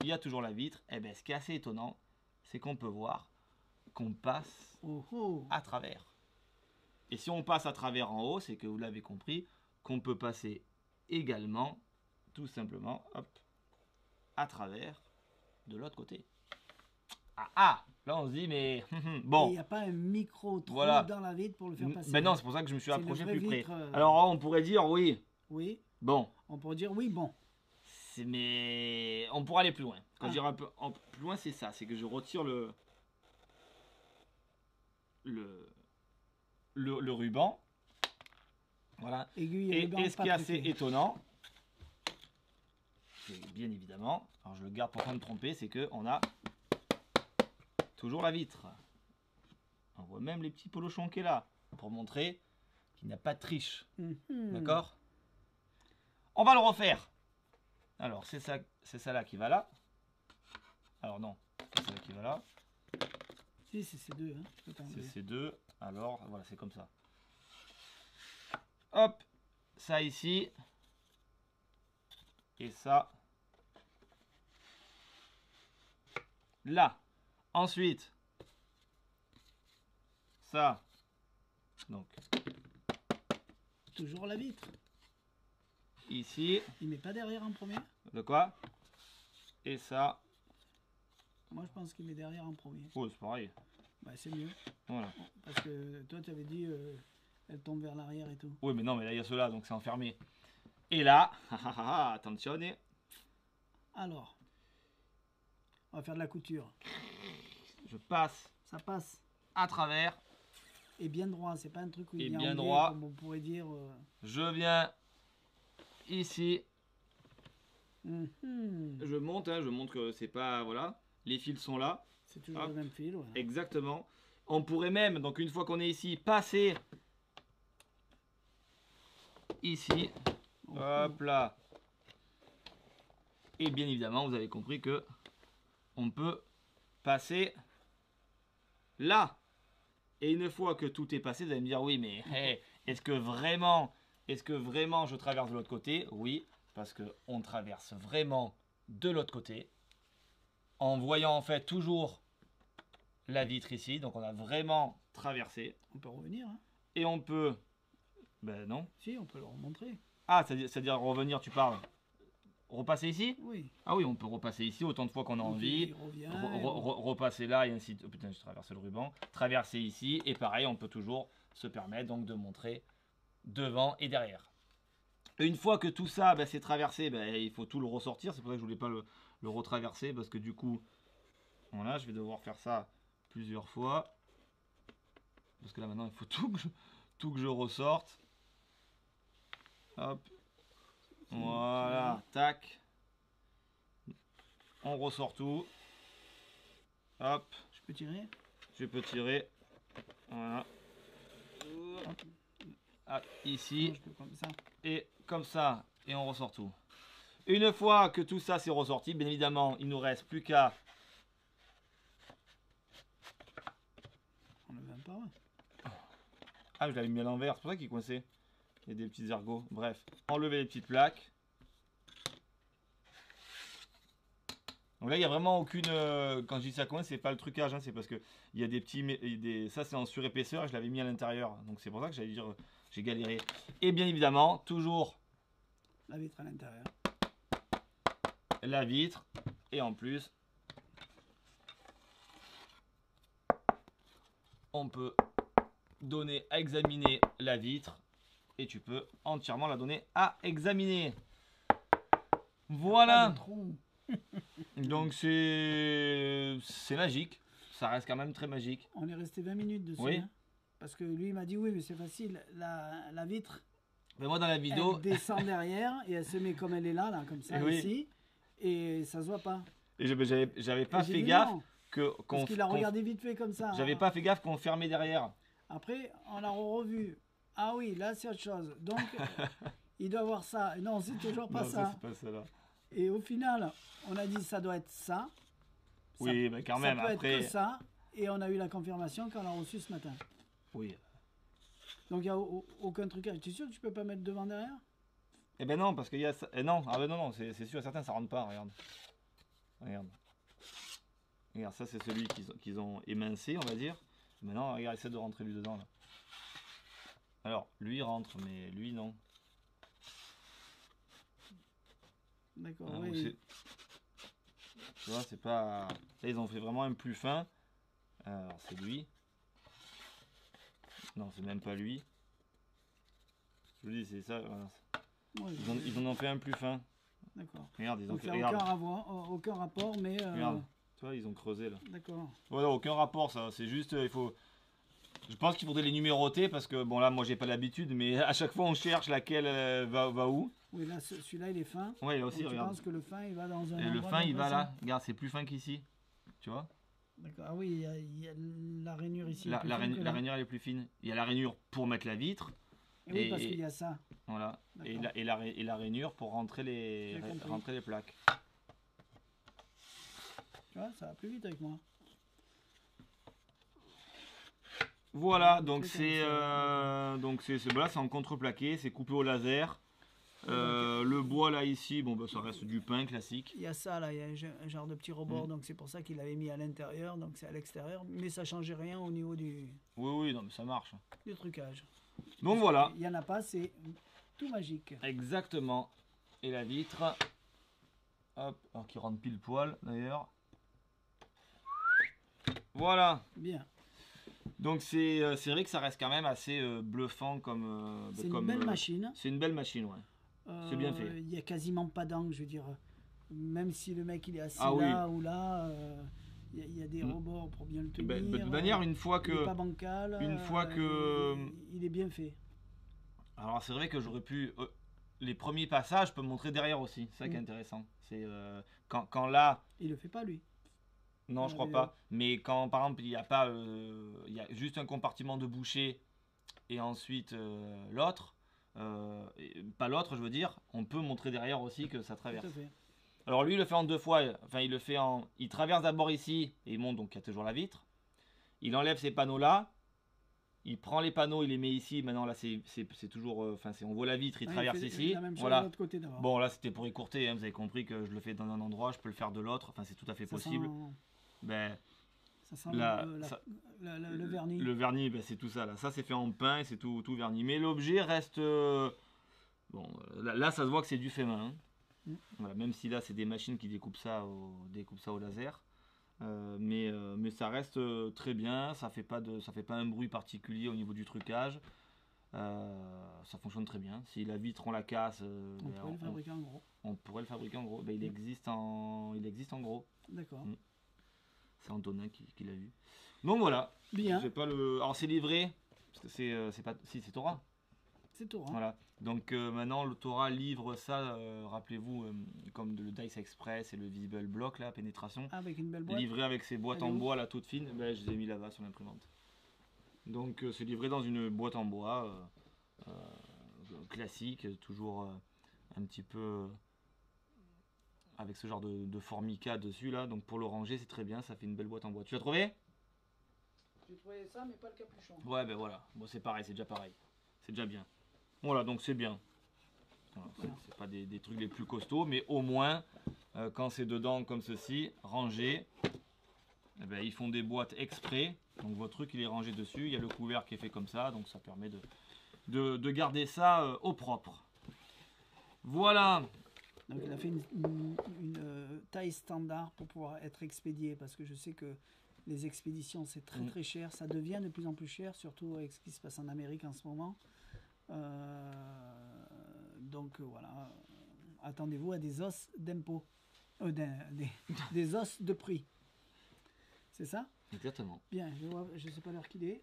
il y a toujours la vitre. Et bien, ce qui est assez étonnant, c'est qu'on peut voir qu'on passe à travers. Et si on passe à travers en haut, c'est que vous l'avez compris, qu'on peut passer également, tout simplement, hop, à travers de l'autre côté. Ah, là on se dit, mais bon. Il n'y a pas un micro-trou voilà. dans la vitre pour le faire passer. Ben non, c'est pour ça que je me suis approché plus près. Vitre, Alors on pourrait dire oui. Oui. Bon. On pourrait dire oui, bon. Mais on pourrait aller plus loin. Quand je dirais un peu plus loin, c'est ça. C'est que je retire le ruban. Voilà. Aiguille et ruban, ce qui est assez étonnant, c'est bien évidemment, alors je le garde pour pas me tromper, c'est qu'on a toujours la vitre. On voit même les petits polochons qui est là, pour montrer qu'il n'y a pas de triche. D'accord? On va le refaire. Alors, c'est ça là qui va là. Alors non, c'est ça qui va là. Si, c'est ces deux. Hein. C'est ces deux. Alors, voilà, c'est comme ça. Hop, ça ici. Et ça. Là. Ensuite. Ça. Donc. Toujours la vitre. Ici. Il met pas derrière en premier? De quoi? Et ça. Moi, je pense qu'il met derrière en premier. Oh, c'est pareil. Bah, c'est mieux. Voilà. Parce que toi, tu avais dit, elle tombe vers l'arrière et tout. Oui, mais non, mais là, il y a ceux-là, donc c'est enfermé. Et là, attention. Alors, on va faire de la couture. Je passe. Ça passe. À travers. Et bien droit, c'est pas un truc où il est vient bien en biais, droit. comme on pourrait dire. Je viens ici. Mm-hmm. Je monte, hein, je montre que c'est pas... Voilà. Les fils sont là. C'est toujours le même fil. Ouais. Exactement. On pourrait même, donc une fois qu'on est ici, passer ici. Hop là. Et bien évidemment, vous avez compris que on peut passer là. Et une fois que tout est passé, vous allez me dire, oui, mais hey, est-ce que vraiment je traverse de l'autre côté? Oui, parce qu'on traverse vraiment de l'autre côté. En voyant en fait toujours la vitre ici. Donc on a vraiment traversé. On peut revenir. Hein. Et on peut... Ben non. Si, on peut le remontrer. Ah, c'est-à-dire revenir, tu parles. Repasser ici? Oui. Ah oui, on peut repasser ici autant de fois qu'on a envie. Repasser là et ainsi de... Oh putain, j'ai traversé le ruban. Traverser ici. Et pareil, on peut toujours se permettre donc de montrer devant et derrière. Une fois que tout ça c'est traversé, il faut tout le ressortir. C'est pour ça que je voulais pas le retraverser. Parce que du coup, voilà, je vais devoir faire ça plusieurs fois. Parce que là maintenant, il faut tout que je ressorte. Hop. Voilà, tac. On ressort tout. Hop. Je peux tirer? Je peux tirer. Voilà. Ah, ici. Je peux comme ça. Et comme ça. Et on ressort tout. Une fois que tout ça c'est ressorti, bien évidemment, il nous reste plus qu'à... On le même pas, ouais. Ah, je l'avais mis à l'envers, c'est pour ça qu'il est coincé. Il y a des petits ergots. Bref, enlever les petites plaques. Donc là, il n'y a vraiment aucune... quand je dis ça coince, c'est pas le trucage, hein, c'est parce que il y a des petits... Ça, c'est en surépaisseur, je l'avais mis à l'intérieur. Donc c'est pour ça que j'allais dire, j'ai galéré. Et bien évidemment, toujours... La vitre à l'intérieur. La vitre. Et en plus... on peut donner à examiner la vitre. Et tu peux entièrement la donner à examiner. Voilà. Donc c'est magique. Ça reste quand même très magique. On est resté 20 minutes dessus. Oui. Hein, parce que lui il m'a dit oui mais c'est facile. La vitre, mais moi dans la vidéo... elle descend derrière et elle se met comme elle est là comme ça oui. ici. Et ça se voit pas. Et j'avais pas fait gaffe parce qu'il a regardé vite fait comme ça. J'avais pas fait gaffe qu'on fermait derrière. Après on a revu. Ah oui, là c'est autre chose. Donc il doit avoir ça. Non, c'est toujours pas ça. C'est pas ça là. Et au final, on a dit ça doit être ça. Oui, mais quand même ça peut après. être que ça. Et on a eu la confirmation qu'on l'a reçu ce matin. Oui. Donc il n'y a aucun truc. Tu es sûr que tu peux pas mettre devant derrière? Eh ben non, parce qu'il y a ça. Non, ah ben non, c'est sûr, certains ça rentre pas. Regarde. Regarde, ça c'est celui qu'ils ont émincé, on va dire. Maintenant, regarde, essaie de rentrer lui dedans là. Alors, lui il rentre, mais lui non. D'accord, Ah, oui. Tu vois, c'est pas... Là, ils ont fait vraiment un plus fin. Alors, c'est lui. Non, c'est même pas lui. Je vous dis, c'est ça. Voilà. Ouais, Ils en ont fait un plus fin. D'accord. Regarde, ils ont Donc, fait... il n'y a Regarde. aucun rapport, mais... Regarde. Tu vois, ils ont creusé là. D'accord. Voilà, aucun rapport, ça. C'est juste, il faut... Je pense qu'il faudrait les numéroter parce que, bon là, moi, j'ai pas l'habitude, mais à chaque fois, on cherche laquelle va où. Oui, là, celui-là, il est fin. Ouais, il a aussi, donc, regarde. Je pense que le fin, il va dans un... Et le fin, il va là. Regarde, c'est plus fin qu'ici. Tu vois? D'accord. Ah oui, il y a la rainure ici. La rainure, elle est plus fine. Il y a la rainure pour mettre la vitre. Et oui, parce qu'il y a ça. Voilà. Et la rainure pour rentrer les plaques. Tu vois, ça va plus vite avec moi. Voilà, donc c'est voilà, c'est en contreplaqué, c'est coupé au laser. Le bois là ici, bon bah ça reste du pain classique. Il y a ça là, il y a un genre de petit rebord, donc c'est pour ça qu'il l'avait mis à l'intérieur, donc c'est à l'extérieur, mais ça changeait rien au niveau du Oui, non mais ça marche. Du trucage. Donc voilà. Il y en a pas, c'est tout magique. Exactement. Et la vitre, hop, alors qui rentre pile poil d'ailleurs. Voilà. Bien. Donc c'est vrai que ça reste quand même assez bluffant comme... c'est une belle machine. C'est une belle machine, ouais. C'est bien fait. Il n'y a quasiment pas d'angle, je veux dire. Même si le mec il est assis là ou là, il y a des rebords pour bien le tenir. De toute manière, une fois que... Il n'est pas bancal. Il est bien fait. Alors c'est vrai que j'aurais pu... les premiers passages, je peux montrer derrière aussi. C'est ça qui est intéressant. C'est quand là... Il le fait pas lui. Non, je crois pas. Mais quand, par exemple, il n'y a pas... il y a juste un compartiment de bouchée et ensuite l'autre, pas l'autre, je veux dire, on peut montrer derrière aussi que ça traverse. Tout à fait. Alors lui, il le fait en deux fois. Enfin, il le fait en... Il traverse d'abord ici et il monte, donc il y a toujours la vitre. Il enlève ces panneaux-là. Il prend les panneaux, il les met ici. Maintenant, là, c'est toujours... Enfin, on voit la vitre, il traverse ici. Voilà. Côté bon, là, c'était pour écourter. Hein, vous avez compris que je le fais dans un endroit, je peux le faire de l'autre. Enfin, c'est tout à fait possible. Ça sent le vernis. Le vernis, c'est tout ça. Là. Ça, c'est fait en pain et c'est tout vernis. Mais l'objet reste... bon, là, ça se voit que c'est du fait main. Hein. Voilà, même si là, c'est des machines qui découpent ça au laser. Mais ça reste très bien. Ça fait pas un bruit particulier au niveau du trucage. Ça fonctionne très bien. Si la vitre, on la casse... on pourrait le fabriquer en gros. On pourrait le fabriquer en gros. Il existe en gros. D'accord. C'est Antonin qui l'a vu. Donc voilà. Bien. Pas le... Alors c'est livré, parce que c'est pas... Si, c'est Torah. C'est Torah. Voilà. Donc maintenant, le Torah livre ça, rappelez-vous, comme le Dice Express et le Visible Block, là, pénétration. Avec une belle boîte. Livré avec ses boîtes Elle est en où? bois, là, toute fine. Ben, je les ai mis là-bas sur l'imprimante. Donc c'est livré dans une boîte en bois classique, toujours un petit peu avec ce genre de formica dessus là. Donc pour le ranger, c'est très bien, ça fait une belle boîte en bois. Tu l'as trouvé? J'ai trouvé ça, mais pas le capuchon. Ouais, ben voilà. Bon, c'est pareil, c'est déjà pareil. C'est déjà bien. Voilà, donc c'est bien. Voilà, c'est pas des trucs les plus costauds, mais au moins, quand c'est dedans comme ceci, rangé, eh ben, ils font des boîtes exprès. Donc votre truc, il est rangé dessus. Il y a le couvercle qui est fait comme ça, donc ça permet de garder ça au propre. Voilà. Donc il a fait une taille standard pour pouvoir être expédié, parce que je sais que les expéditions c'est très très cher, ça devient de plus en plus cher, surtout avec ce qui se passe en Amérique en ce moment. Donc voilà, attendez-vous à des os d'impôt, des os de prix. C'est ça? Exactement. Bien, je sais pas l'heure qu'il est.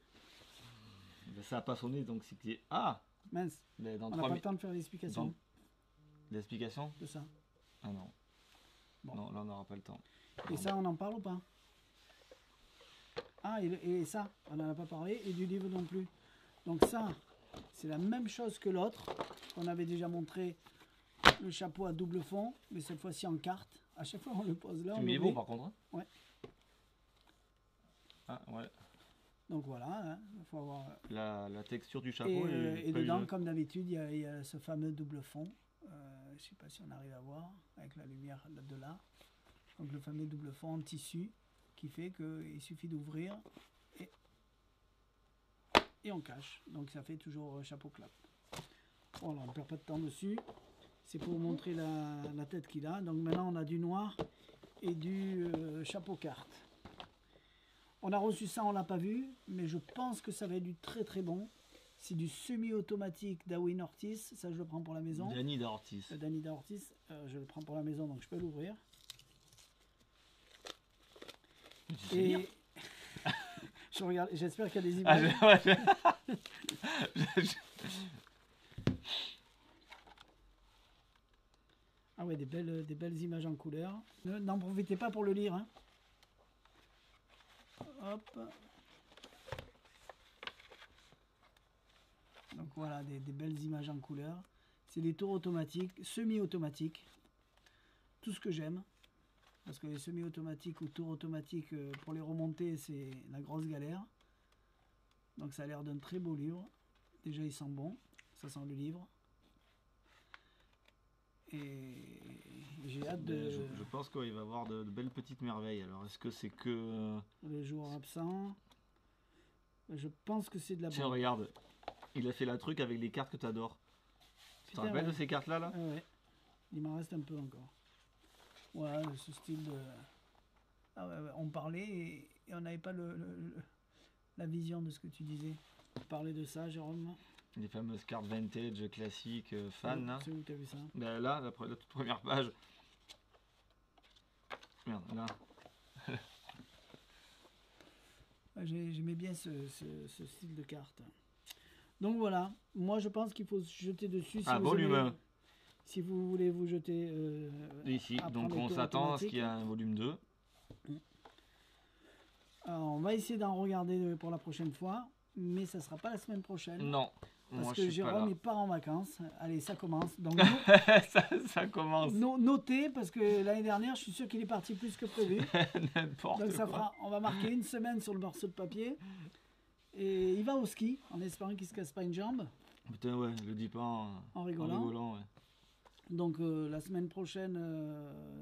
Ben, ça n'a pas sonné, donc c'est qui est... Ah, Mince, ben, dans on n'a 3 pas le temps de faire l'explication L'explication? de ça. Ah non. Bon. Non, là on n'aura pas le temps. Et ça, on en parle ou pas? Ah, et ça, on n'en a pas parlé, et du livre non plus. Donc ça, c'est la même chose que l'autre, qu'on avait déjà montré, le chapeau à double fond, mais cette fois-ci en carte. À chaque fois, on le pose là. Tu on mets oublie. beau par contre, hein? Ouais. Ah ouais. Donc voilà, hein, il faut avoir... La texture du Et, chapeau est pas dedans, usée. comme d'habitude, il y a ce fameux double fond. Je ne sais pas si on arrive à voir avec la lumière de là. Donc le fameux double fond en tissu qui fait qu'il suffit d'ouvrir et on cache. Donc ça fait toujours chapeau clap. Voilà, on ne perd pas de temps dessus. C'est pour vous montrer la tête qu'il a. Donc maintenant on a du noir et du chapeau carte. On a reçu ça, on l'a pas vu, mais je pense que ça va être du très très bon. C'est du semi-automatique d'Awin Ortiz, ça je le prends pour la maison. Danny d'Ortiz. Danny Ortiz, je le prends pour la maison, donc je peux l'ouvrir. Et je regarde, j'espère qu'il y a des images. Ah ouais, des belles images en couleur. N'en profitez pas pour le lire, hein. Hop. Donc voilà, des belles images en couleur. C'est des tours automatiques, semi-automatiques. Tout ce que j'aime. Parce que les semi-automatiques ou tours automatiques, pour les remonter, c'est la grosse galère. Donc ça a l'air d'un très beau livre. Déjà, il sent bon. Ça sent le livre. Et j'ai hâte de... Je pense qu'il va y avoir de belles petites merveilles. Alors, est-ce que c'est que... Les jours absents. Je pense que c'est de la Tiens, bonne. regarde. Il a fait la truc avec les cartes que tu adores. Tu te Putain, rappelles ouais. de ces cartes-là là? Ouais. Il m'en reste un peu encore. Voilà, ce style de... Ah ouais, on parlait et on n'avait pas la vision de ce que tu disais. Tu parlais de ça, Jérôme? Les fameuses cartes vintage classiques fan là. C'est où tu as vu ça? Ben là, la toute première page. Merde, là. J'aimais bien ce style de carte. Donc voilà, moi je pense qu'il faut se jeter dessus. Si volume 1. Si vous voulez vous jeter... Ici, à donc prendre les on tours s'attend à ce automatiques. qu'il y ait un volume 2. Alors, on va essayer d'en regarder pour la prochaine fois, mais ça sera pas la semaine prochaine. Non, Parce moi que je suis pas Jérôme là. il part en vacances. Allez, ça commence. Donc ça commence. notez, parce que l'année dernière, je suis sûr qu'il est parti plus que prévu. N'importe Donc ça quoi. on va marquer une semaine sur le morceau de papier. Et il va au ski, en espérant qu'il se casse pas une jambe. Putain, ouais, le dis pas En rigolant. ouais. Donc la semaine prochaine,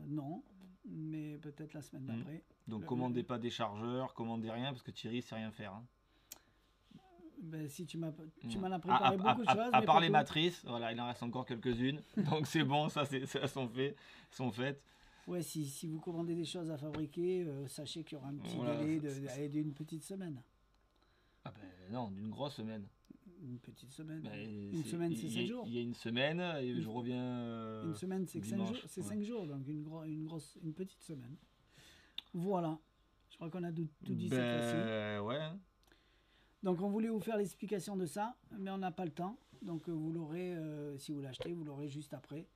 non. Mais peut-être la semaine d'après. Donc commandez pas des chargeurs, commandez rien, parce que Thierry sait rien faire. Hein. Ben, si tu m'en as préparé beaucoup de choses. À mais part pas les tout. matrices, voilà, il en reste encore quelques-unes. Donc c'est bon, ça sont faites. Ouais, si vous commandez des choses à fabriquer, sachez qu'il y aura un petit Voilà, délai d'une petite semaine. Ah ben non, d'une grosse semaine. Une petite semaine. Ben, Une semaine, c'est 5 jours. Il y a une semaine et je reviens. Une semaine, c'est 5 dimanche, jours. C'est ouais. 5 jours, donc une petite semaine. Voilà. Je crois qu'on a tout dit cette fois-ci. Ouais. Donc on voulait vous faire l'explication de ça, mais on n'a pas le temps. Donc vous l'aurez, si vous l'achetez, vous l'aurez juste après.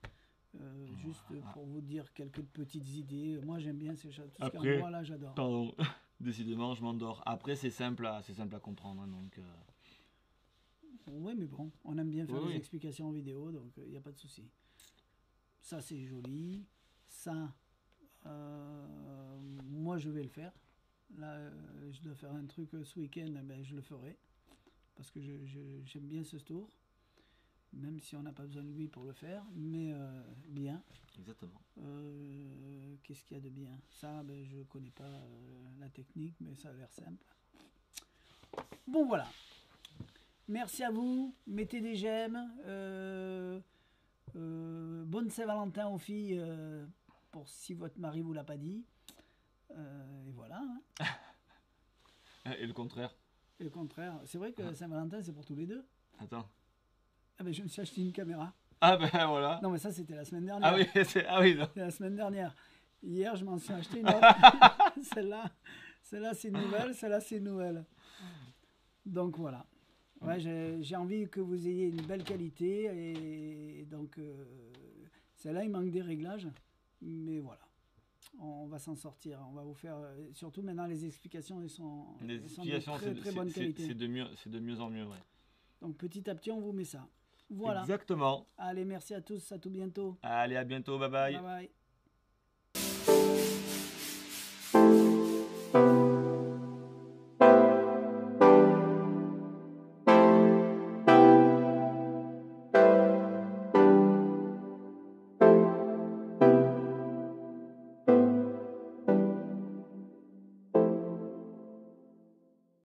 Juste pour vous dire quelques petites idées. Moi j'aime bien tout ce Après, moi là j'adore. Pardon, décidément je m'endors. Après c'est simple à comprendre. Hein, donc, Oui mais bon, on aime bien faire Oui, des oui. explications en vidéo, donc il n'y a pas de souci. Ça c'est joli. Ça, moi je vais le faire. Là je dois faire un truc ce week-end, ben, je le ferai. Parce que j'aime bien ce tour. Même si on n'a pas besoin de lui pour le faire, mais bien. Exactement. Qu'est-ce qu'il y a de bien? Ça, ben, je connais pas la technique, mais ça a l'air simple. Bon, voilà. Merci à vous. Mettez des j'aime. Bonne Saint-Valentin aux filles, pour si votre mari vous l'a pas dit. Et voilà. Hein. Et le contraire? Et le contraire. C'est vrai que Saint-Valentin, c'est pour tous les deux. Attends. Ah ben, je me suis acheté une caméra. Ah ben voilà. Non, mais ça, c'était la semaine dernière. Ah oui, non. C'est la semaine dernière. Hier, je m'en suis acheté une autre. Celle-là, c'est une nouvelle. Celle-là, c'est une nouvelle. Donc, voilà. Ouais, j'ai envie que vous ayez une belle qualité. Et donc, celle-là, il manque des réglages. Mais voilà. On va s'en sortir. On va vous faire... surtout, maintenant, les explications, elles sont de très bonne qualité. C'est de mieux en mieux, ouais. Donc, petit à petit, on vous met ça. Voilà. Exactement. Allez, merci à tous. À tout bientôt. Allez, à bientôt. Bye bye. Bye bye.